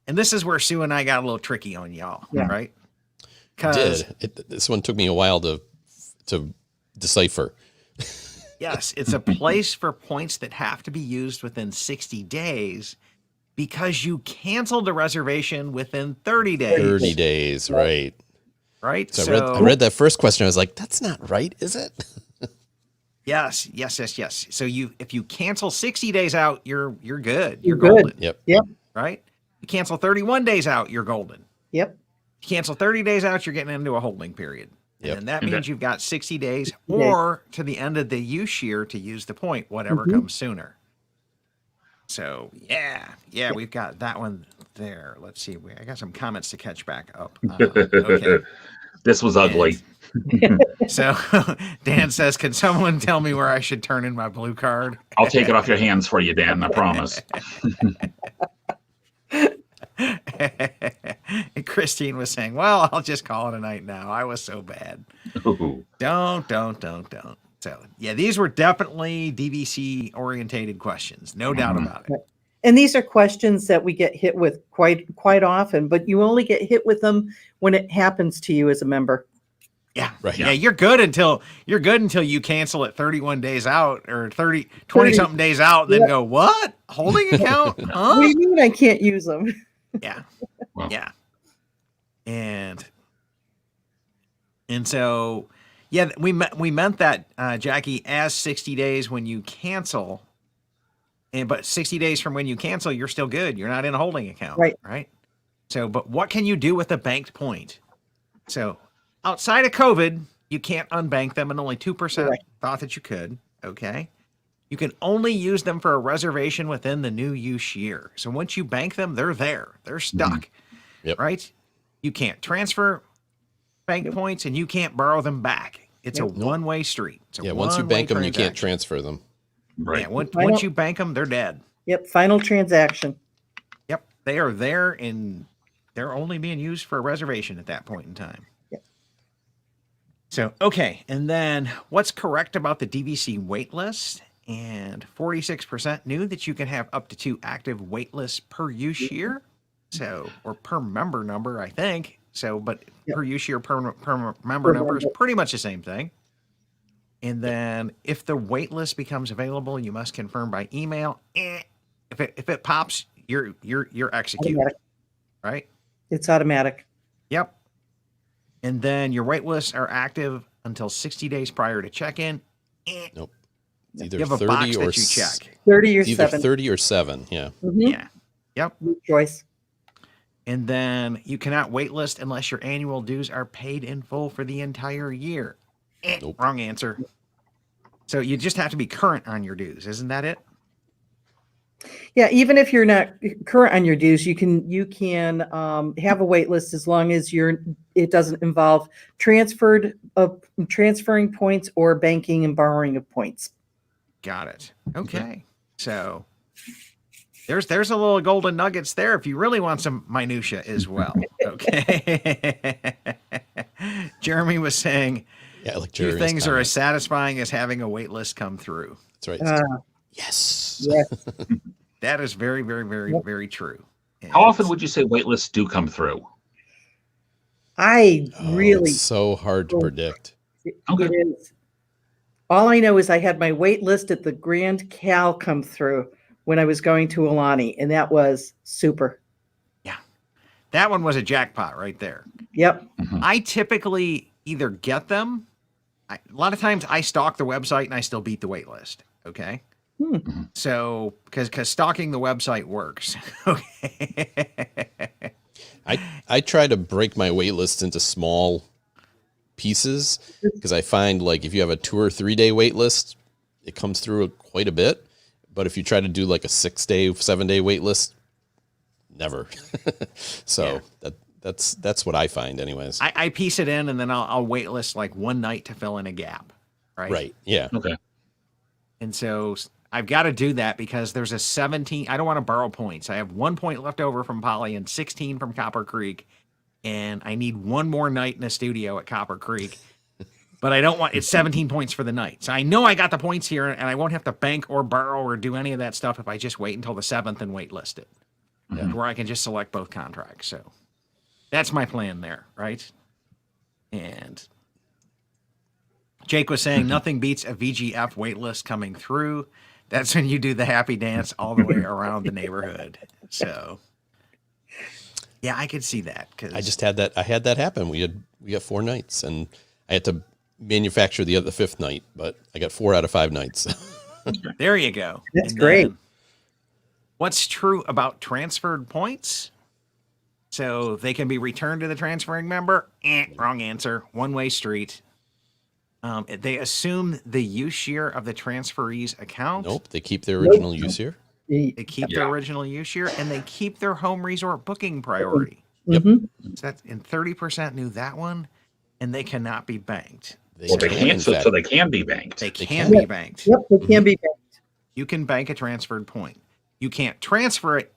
And this is where Sue and I got a little tricky on y'all, right? This one took me a while to decipher. Yes, it's a place for points that have to be used within 60 days because you canceled a reservation within 30 days. 30 days, right. Right? So I read that first question. I was like, that's not right, is it? Yes. So if you cancel 60 days out, you're good. You're golden. good. Yep. Right? You cancel 31 days out, you're golden. Yep. You cancel 30 days out, you're getting into a holding period. Yep. And that means you've got 60 days or to the end of the use year to use the point, whatever comes sooner. So, yeah, we've got that one there. Let's see. I got some comments to catch back up. Okay. This was ugly. So, Dan says, can someone tell me where I should turn in my blue card? I'll take it off your hands for you, Dan. I promise. And Christine was saying, well, I'll just call it a night now. I was so bad. Ooh. Don't. So, yeah, these were definitely DVC orientated questions. No doubt about it. And these are questions that we get hit with quite often, but you only get hit with them when it happens to you as a member. Yeah. Right. Yeah, you're good until you cancel it 31 days out or 20 something days out and then go, what? Holding account? Huh? What do you mean I can't use them? Yeah. Well. Yeah. And so, yeah, we meant that, Jackie, as 60 days when you cancel, but 60 days from when you cancel, you're still good. You're not in a holding account. Right. So, but what can you do with a banked point? So outside of COVID, you can't unbank them, and only 2% thought that you could. Okay. You can only use them for a reservation within the new use year. So once you bank them, they're there. They're stuck. Yep. Right? You can't transfer bank points, and you can't borrow them back. It's a one-way street. Once you bank them, you can't transfer them. Right. Yeah, once you bank them, they're dead. Yep. Final transaction. Yep. They are there, and they're only being used for a reservation at that point in time. Yep. So, okay. And then what's correct about the DVC wait list? And 46% knew that you can have up to 2 active wait lists per use year. So, or per member number, I think. So, but per use year, per member number is pretty much the same thing. And then if the wait list becomes available, you must confirm by email. If it pops, you're executed. Automatic. Right? It's automatic. Yep. And then your wait lists are active until 60 days prior to check-in. Nope. It's either You have a 30 box or that you check. 30 or it's either 7. 30 or 7. Yeah. Yeah. Yep. Good choice. And then you cannot waitlist unless your annual dues are paid in full for the entire year. Nope. Wrong answer. So you just have to be current on your dues. Isn't that it? Yeah, even if you're not current on your dues, you can have a wait list as long as it doesn't involve transferring points or banking and borrowing of points. Got it. Okay. So there's a little golden nuggets there if you really want some minutia as well. Okay. Jeremy was saying, Yeah, like 2 Jeremy's things are comment. as satisfying as having a wait list come through. That's right. Yes. That is very, very, very, very true. And How often would you say waitlists do come through? It's so hard to predict. Okay. It is. All I know is I had my wait list at the Grand Cal come through when I was going to Alani, and that was super. that one was a jackpot right there. Yep. I typically either get them. A lot of times I stalk the website and I still beat the wait list. Okay. So, because stalking the website works. Okay. I try to break my wait list into small pieces because I find like if you have a 2 or 3 day wait list, it comes through quite a bit. But if you try to do like a 6 day, 7 day wait list, never. So that's what I find anyways. I piece it in and then I'll wait list like one night to fill in a gap. Right. Right. Yeah. Okay. And so I've got to do that because there's a 17. I don't want to borrow points. I have 1 point left over from Polly and 16 from Copper Creek. And I need one more night in a studio at Copper Creek. But I don't want it's 17 points for the night. So I know I got the points here and I won't have to bank or borrow or do any of that stuff if I just wait until the 7th and wait list it. Where I can just select both contracts. So that's my plan there, right? And Jake was saying nothing beats a VGF waitlist coming through. That's when you do the happy dance all the way around the neighborhood. So, yeah, I could see that because I just had that. I had that happen. We got 4 nights, and I had to manufacture the 5th night, but I got 4 out of 5 nights. there you go. That's And great. then, what's true about transferred points? So they can be returned to the transferring member. Wrong answer. One-way street. They assume the use year of the transferee's account. Nope, they keep their original use here. They keep their original use year, and they keep their home resort booking priority. Mm-hmm. So that's, and 30% knew that one, and they cannot be banked. Well, they can, can't, in so fact. they can be banked. They can. can be banked. Yep, it can be banked. You can bank a transferred point. You can't transfer it.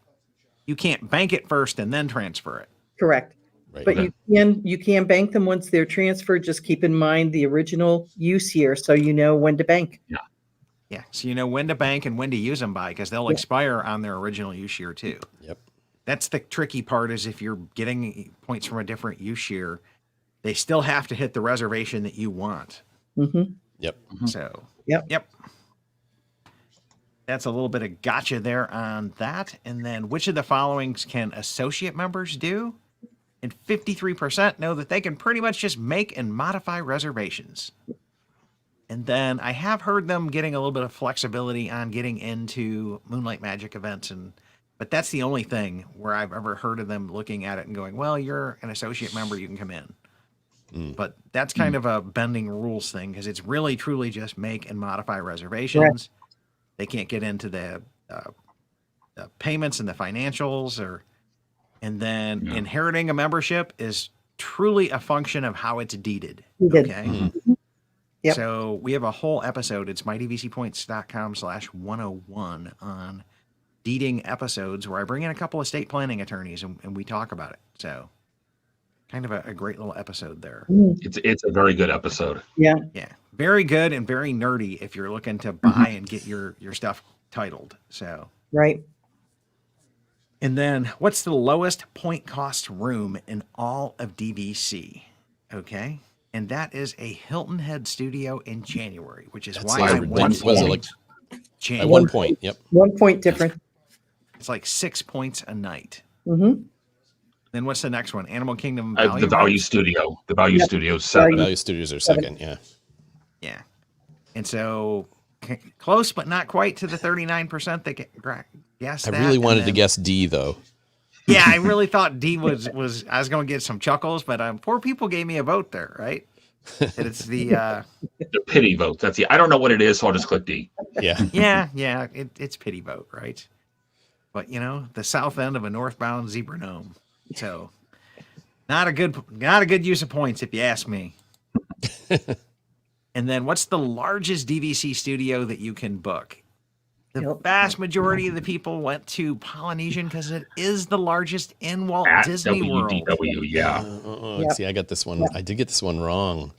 You can't bank it first and then transfer it. Correct. Right. But you can bank them once they're transferred. Just keep in mind the original use year so you know when to bank. Yeah, so you know when to bank and when to use them by because they'll expire on their original use year too. Yep. That's the tricky part is if you're getting points from a different use year, they still have to hit the reservation that you want. Mm-hmm. Yep. So, Yep. That's a little bit of gotcha there on that. And then which of the followings can associate members do? And 53% know that they can pretty much just make and modify reservations. And then I have heard them getting a little bit of flexibility on getting into Moonlight Magic events, but that's the only thing where I've ever heard of them looking at it and going, well, you're an associate member, you can come in. But that's kind of a bending rules thing because it's really truly just make and modify reservations. Right. They can't get into the payments and the financials and then inheriting a membership is truly a function of how it's deeded. Deeded. Okay. Yep. So we have a whole episode. It's mydvcpoints.com/101 on deeding episodes where I bring in a couple of estate planning attorneys and we talk about it. So kind of a great little episode there. It's a very good episode. Yeah. Yeah. Very good and very nerdy if you're looking to buy and get your stuff titled. So, Right. and then what's the lowest point cost room in all of DVC? Okay. And that is a Hilton Head studio in January, which is That's why like I went ridiculous. Was it to like by January. 1 point? Yep. 1 point difference. It's like 6 points a night. Mm-hmm. Then what's the next one? Animal Kingdom The Value Rooms? Studio. The Value Studio is 7. Value Studios are second. Yeah. Yeah. And so close, but not quite to the 39% that guessed I that. really And wanted to then- guess D though. Yeah, I really thought D was I was going to get some chuckles, but 4 people gave me a vote there, right? And it's the The pity vote. That's I don't know what it is, so I'll just click D. Yeah. yeah, it's pity vote, right? But the south end of a northbound zebra gnome. So not a good use of points if you ask me. And then what's the largest DVC studio that you can book? The vast majority of the people went to Polynesian because it is the largest in Walt At Disney World. WDW, yeah. Yep. See, I got this one. I did get this one wrong.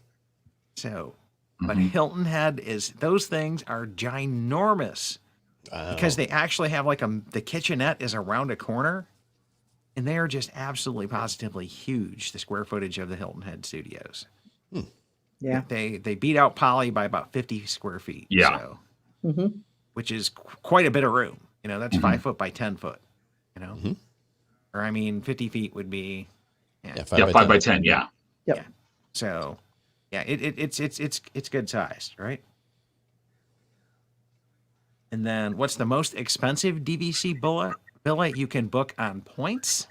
So, but Hilton Head those things are ginormous because they actually have the kitchenette is around a corner and they are just absolutely positively huge. The square footage of the Hilton Head studios. Yeah. They beat out Poly by about 50 square feet. Yeah. So, Mm-hmm. which is quite a bit of room. That's 5 foot by 10 foot, or I mean, 50 feet would be, Yeah, 5 by 10, yeah. Yep. Yeah. So yeah, it's good sized, right? And then what's the most expensive DVC billet you can book on points?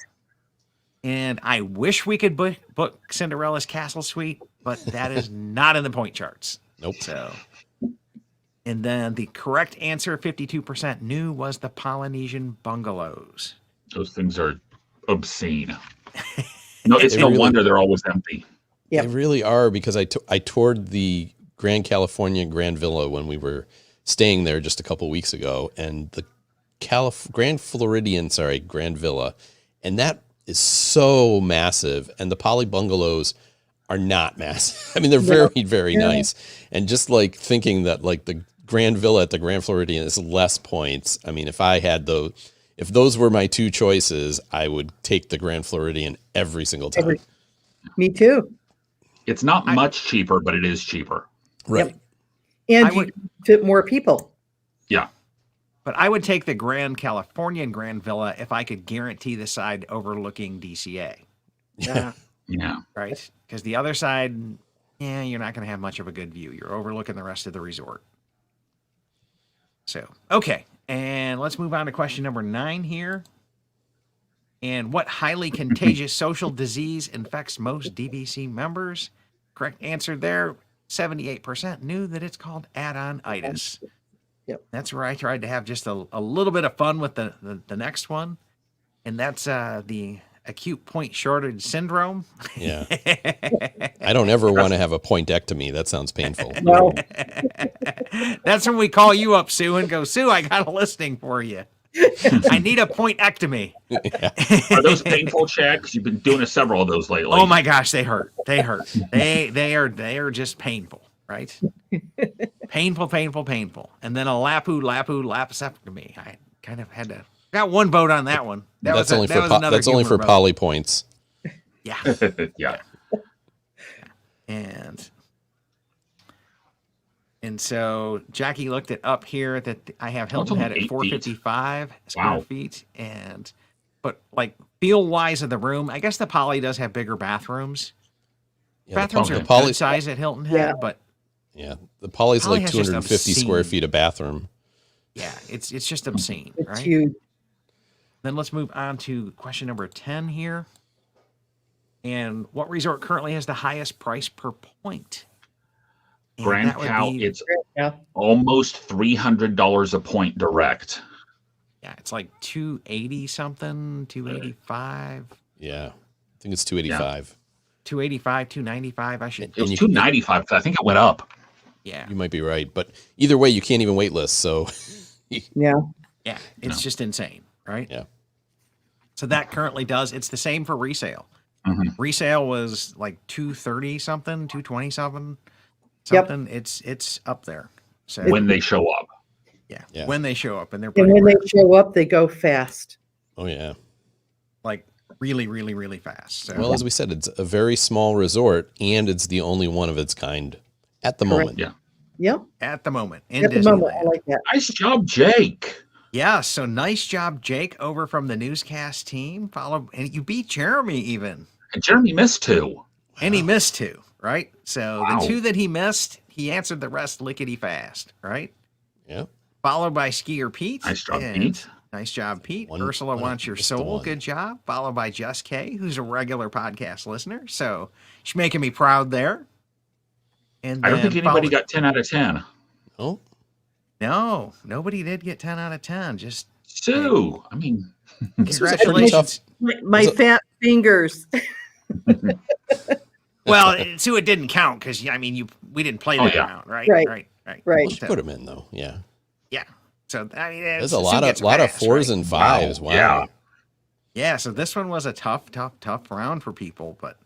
And I wish we could book Cinderella's Castle Suite, but that is not in the point charts. Nope. So, and then the correct answer, 52% new, was the Polynesian Bungalows. Those things are obscene. No, it's They no really- wonder they're always empty. Yep. They really are, because I toured the Grand California Grand Villa when we were staying there just a couple weeks ago, and the Grand Floridian, Grand Villa, and that is so massive, and the Poly Bungalows are not massive. I mean, they're very, very nice. And just like thinking that like the Grand Villa at the Grand Floridian is less points. I mean, if those were my two choices, I would take the Grand Floridian every single time. Me too. It's not much cheaper, but it is cheaper. Right. And I you would- can fit more people. Yeah. But I would take the Grand Californian Grand Villa if I could guarantee the side overlooking DCA, Yeah. Yeah. right? Because the other side, you're not going to have much of a good view. You're overlooking the rest of the resort. So, okay. And let's move on to question number 9 here. And what highly contagious social disease infects most DVC members? Correct answer there. 78% knew that it's called add-on-itis. Yep. That's where I tried to have just a little bit of fun with the next one. And that's the acute point shortage syndrome. Yeah. I don't ever want to have a pointectomy. That sounds painful. No. That's when we call you up, Sue, and go, Sue, I got a listing for you. I need a pointectomy. Are those painful checks? You've been doing several of those lately. Oh my gosh, they hurt. They hurt. They are just painful, right? Painful. And then a laparoscopy. I kind of had to got one vote on that one. That's only for vote. poly points. Yeah. Yeah. And so Jackie looked it up here that I have Hilton only Head at 8 feet. 455 square Wow. feet. But like feel wise of the room, I guess the Poly does have bigger bathrooms. Yeah, Bathrooms the are poly, good size at Hilton Head, Yeah. but yeah, the poly's Poly like has just 250 square obscene- feet of bathroom. yeah, it's just obscene, It's right? huge. Then let's move on to question number 10 here. And what resort currently has the highest price per point? And Grand that would Cal, be- it's Yeah. almost $300 a point direct. yeah, it's like 280 something, 285, Yeah, I think it's 285. 285, 295. I should. It was you- $295, but I think it went up. Yeah, You might be right, but either way, you can't even wait list. So Yeah. yeah, it's No. just insane, right? Yeah. So that currently does. It's the same for resale. Mhm. Resale was like 230 something, 220 something. Yep. It's up there. So When they show up. yeah, when they show up, and they're And pretty when they rare. show up, they go fast. oh yeah. Like really, really, really fast. So Well, as we said, it's a very small resort, and it's the only one of its kind at the Correct. moment. Yeah. Yep. at the moment in At the moment, I Disneyland. like that. Nice job, Jake. Yeah, so nice job, Jake, over from the newscast team. And you beat Jeremy even. And Jeremy missed 2. And he missed 2, right? So Wow. the 2 that he missed, he answered the rest lickety fast, right? Yeah. Followed by Skier Pete. Nice job, and- Pete. Nice job, Pete. One- Ursula one- wants your just the soul. one. Good job. Followed by Just K, who's a regular podcast listener. So she's making me proud there. And I don't think then anybody followed- got 10 out of 10. Oh, No, nobody did get 10 out of 10. Just Sue, I mean, this was a pretty tough. congratulations. My fat fingers. Well, so it didn't count because we didn't play Oh, that yeah. round, right? Right. Right. Right. Let's put them in though. Yeah. Yeah. So I mean, There's Sue a lot gets of pass, 4s right? and 5s. Wow. Yeah. Yeah. So this one was a tough round for people, but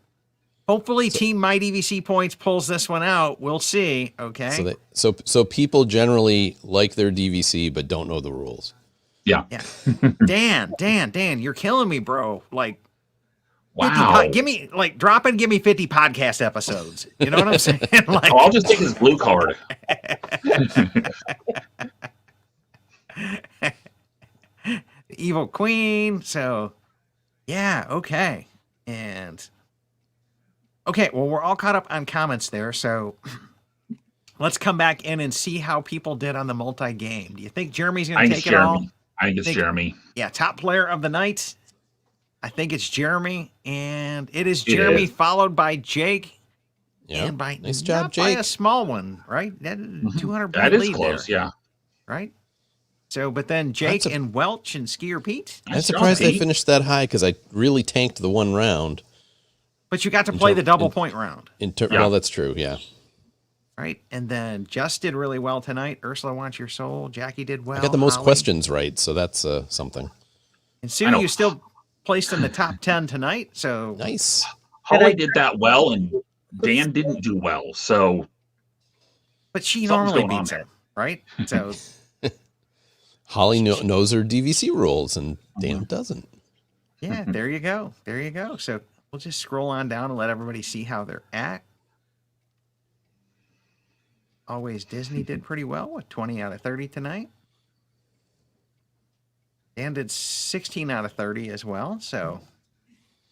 hopefully Team My DVC Points pulls this one out. We'll see. Okay. So people generally like their DVC but don't know the rules. Yeah. Yeah. Dan, you're killing me, bro. Like, 50 Wow. give me drop and give me 50 podcast episodes. You know what I'm saying? Like, Oh, I'll just take his blue card. Evil Queen. So, yeah, okay. And okay, well, we're all caught up on comments there. So let's come back in and see how people did on the multi-game. Do you think Jeremy's I going to think it's take it all? Jeremy. I think it's Jeremy. Yeah, top player of the night. I think it's Jeremy, and it is It Jeremy is. followed by Jake. Yeah. And by Nice job, not by Jake. a small one, right? That 200 That point is lead close, there, yeah. right? So, but then Jake That's a- and Welch and Skier Pete. I'm Nice job, surprised I Pete. finished that high because I really tanked the one round. But you got to play the double point round, Yeah. Well, that's true. Yeah. right? And then Just did really well tonight. Ursula Wants Your Soul. Jackie did well. I got the most Holly. questions right, so that's something. And I Sue, know. you still placed in the top 10 tonight. So, Nice. Holly did that well, and Dan didn't do well. So but she Something's normally going on beats there. him, right? So, Holly knows her DVC rules, and Dan doesn't. yeah, there you go. There you go. So we'll just scroll on down and let everybody see how they're at. Always Disney did pretty well with 20 out of 30 tonight. Dan did 16 out of 30 as well. So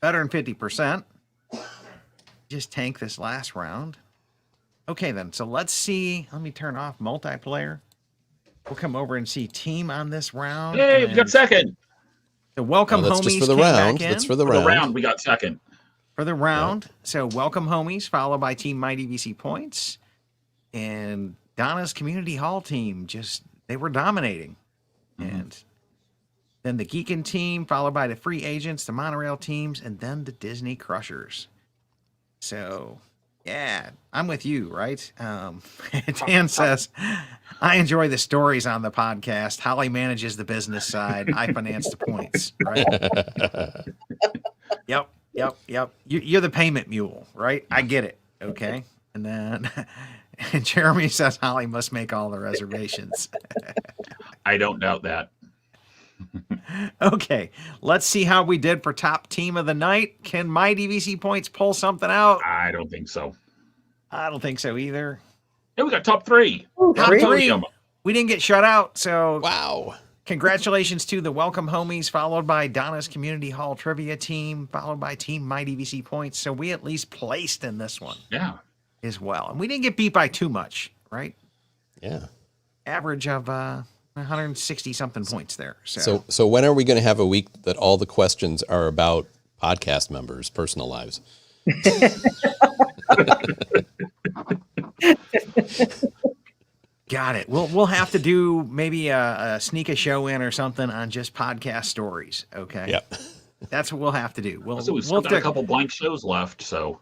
better than 50%. Just tank this last round. Okay, then. So let's see. Let me turn off multiplayer. We'll come over and see team on this round. hey, we got and second. the welcome Oh, that's homies just for the came back round. in. That's for the For the round. round, we got second. For the round. So welcome homies, followed by Team My DVC Points. And Donna's Community Hall team, they were dominating. And then the Geekin team, followed by the Free Agents, the Monorail teams, and then the Disney Crushers. So, yeah, I'm with you, right? Dan says, I enjoy the stories on the podcast. Holly manages the business side. I finance the points, right? Yep. You're the payment mule, right? I get it. Okay. And then and Jeremy says Holly must make all the reservations. I don't doubt that. Okay. Let's see how we did for top team of the night. Can My DVC Points pull something out? I don't think so. I don't think so either. Hey, we got top three. Ooh, Top great. three. Podium. We didn't get shut out. So Wow. congratulations to the welcome homies, followed by Donna's Community Hall trivia team, followed by Team My DVC Points. So we at least placed in this one Yeah. as well. And we didn't get beat by too much, right? Yeah. Average of 160 something points there. So when are we going to have a week that all the questions are about podcast members' personal lives? Got it. We'll have to do maybe sneak a show in or something on just podcast stories. Okay. Yep. That's what we'll have to do. So we've still got a couple blank shows left. So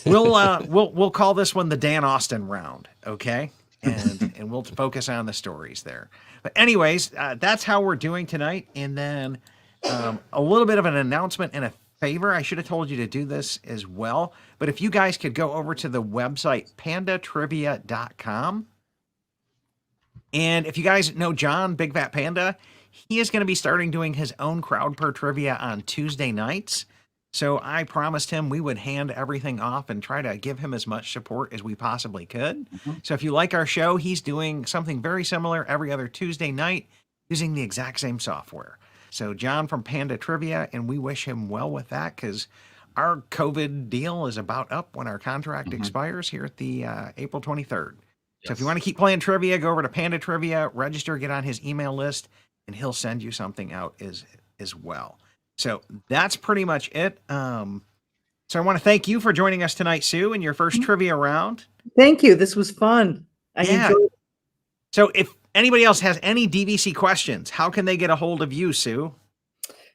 we'll call this one the Dan Austin round. Okay. And we'll focus on the stories there. But anyways, that's how we're doing tonight. And then a little bit of an announcement and a favor. I should have told you to do this as well. But if you guys could go over to the website pandatrivia.com. And if you guys know John, Big Fat Panda, he is going to be starting doing his own crowd per trivia on Tuesday nights. So I promised him we would hand everything off and try to give him as much support as we possibly could. So if you like our show, he's doing something very similar every other Tuesday night using the exact same software. So John from Panda Trivia, and we wish him well with that because our COVID deal is about up when our contract expires here at the April 23rd. So if you want to keep playing trivia, go over to Panda Trivia, register, get on his email list, and he'll send you something out as well. So that's pretty much it. So I want to thank you for joining us tonight, Sue, in your first trivia round. Thank you. This was fun. I Yeah. enjoyed it. So if anybody else has any DVC questions, how can they get a hold of you, Sue?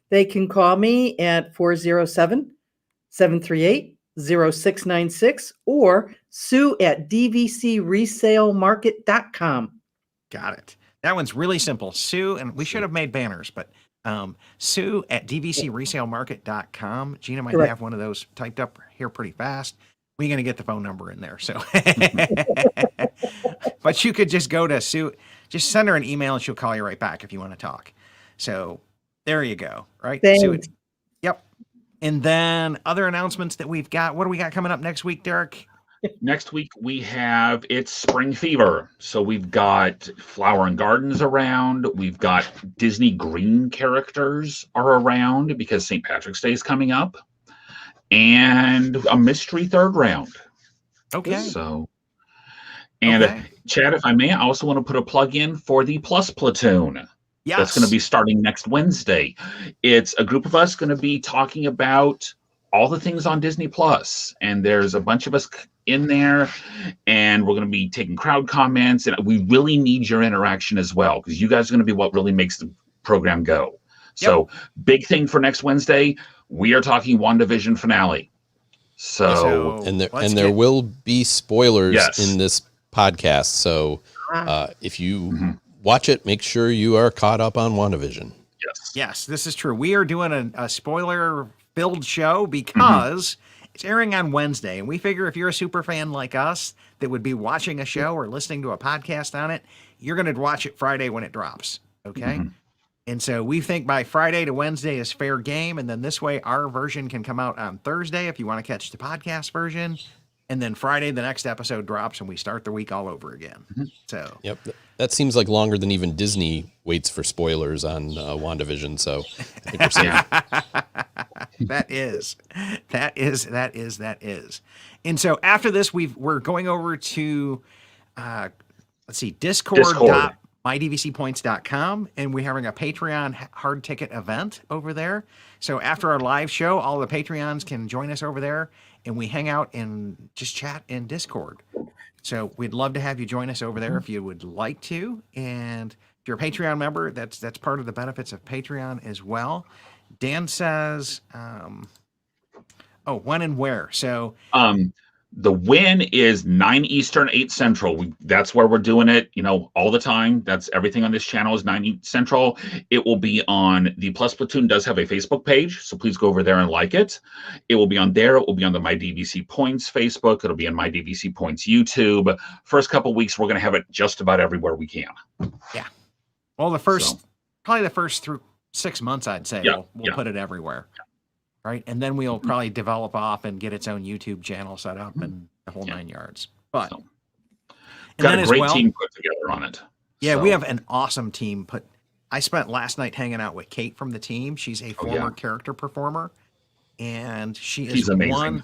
They can call me at 407-738-0696 or Sue at dvcresalemarket.com. Got it. That one's really simple. Sue, and we should have made banners, but Sue at dvcresalemarket.com. Gina might Correct. have one of those typed up here pretty fast. We're going to get the phone number in there. So, but you could just go to Sue, just send her an email and she'll call you right back if you want to talk. So there you go. Right. Sue, Thanks. yep. And then other announcements that we've got. What do we got coming up next week, Derek? next week we have It's Spring Fever. So we've got Flower and Gardens around. We've got Disney green characters are around because St. Patrick's Day is coming up. And a mystery third round. Okay. So, And Okay. Chad, if I may, I also want to put a plug in for the Plus Platoon. Yes. That's going to be starting next Wednesday. It's a group of us going to be talking about all the things on Disney Plus, and there's a bunch of us in there, and we're going to be taking crowd comments, and we really need your interaction as well, because you guys are going to be what really makes the program go. So big thing for next Wednesday, we are talking WandaVision finale. So there will be spoilers Yes. in this podcast. So if you watch it, make sure you are caught up on WandaVision. Yes, this is true. We are doing a spoiler-filled show because it's airing on Wednesday, and we figure if you're a super fan like us that would be watching a show or listening to a podcast on it, you're going to watch it Friday when it drops, okay? And so we think by Friday to Wednesday is fair game, and then this way our version can come out on Thursday if you want to catch the podcast version, and then Friday the next episode drops and we start the week all over again. So Yep. That seems like longer than even Disney waits for spoilers on WandaVision. So I think we're safe. That is. And so after this, we're going over to, Discord.mydvcpoints.com, and we're having a Patreon hard ticket event over there. So after our live show, all the Patreons can join us over there, and we hang out and just chat in Discord. So we'd love to have you join us over there if you would like to. And if you're a Patreon member, that's part of the benefits of Patreon as well. Dan says, when and where? So the win is 9 Eastern, 8 Central. That's where we're doing it, all the time. That's everything on this channel is 9 Central. It will be on the Plus Platoon does have a Facebook page, so please go over there and like it. It will be on there. It will be on the My DVC Points Facebook. It'll be on My DVC Points YouTube. First couple weeks, we're going to have it just about everywhere we can. Yeah. Well, probably the first through 6 months, I'd say we'll put it everywhere. Right. And then we'll probably develop off and get its own YouTube channel set up and the whole 9 yards. But got a great team put together on it. Yeah, we have an awesome team I spent last night hanging out with Kate from the team. She's a former character performer, and she's amazing.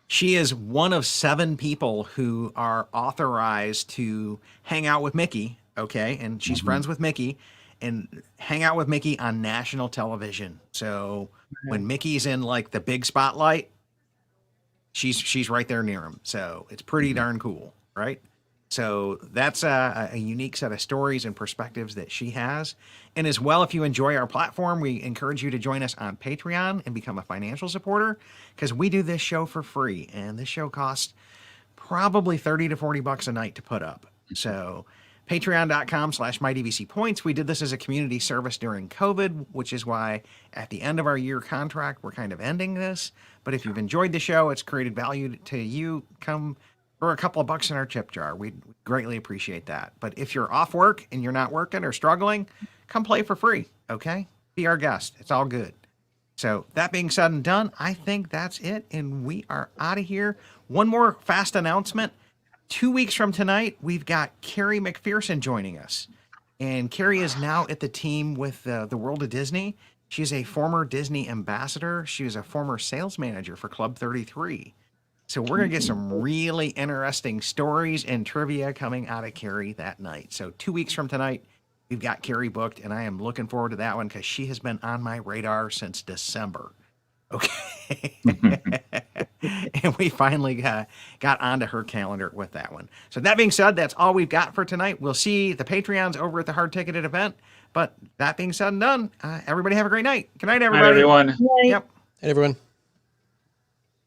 She is one of 7 people who are authorized to hang out with Mickey. Okay. And she's friends with Mickey and hang out with Mickey on national television. So when Mickey's in like the big spotlight, she's right there near him. So it's pretty darn cool, right? So that's a unique set of stories and perspectives that she has. And as well, if you enjoy our platform, we encourage you to join us on Patreon and become a financial supporter, because we do this show for free, and this show costs probably $30 to $40 a night to put up. So patreon.com/mydvcpoints. We did this as a community service during COVID, which is why at the end of our year contract, we're kind of ending this. But if you've enjoyed the show, it's created value to you, come for a couple of bucks in our tip jar. We'd greatly appreciate that. But if you're off work and you're not working or struggling, come play for free, okay? Be our guest. It's all good. So that being said and done, I think that's it, and we are out of here. One more fast announcement. 2 weeks from tonight, we've got Carrie McPherson joining us. And Carrie is now at the team with the World of Disney. She's a former Disney ambassador. She was a former sales manager for Club 33. So we're going to get some really interesting stories and trivia coming out of Carrie that night. So 2 weeks from tonight, we've got Carrie booked, and I am looking forward to that one because she has been on my radar since December. Okay. And we finally got onto her calendar with that one. So that being said, that's all we've got for tonight. We'll see the Patreons over at the hard ticketed event. But that being said and done, everybody have a great night. Good night, everybody. Hi, everyone. Right. Yep. Hey, everyone.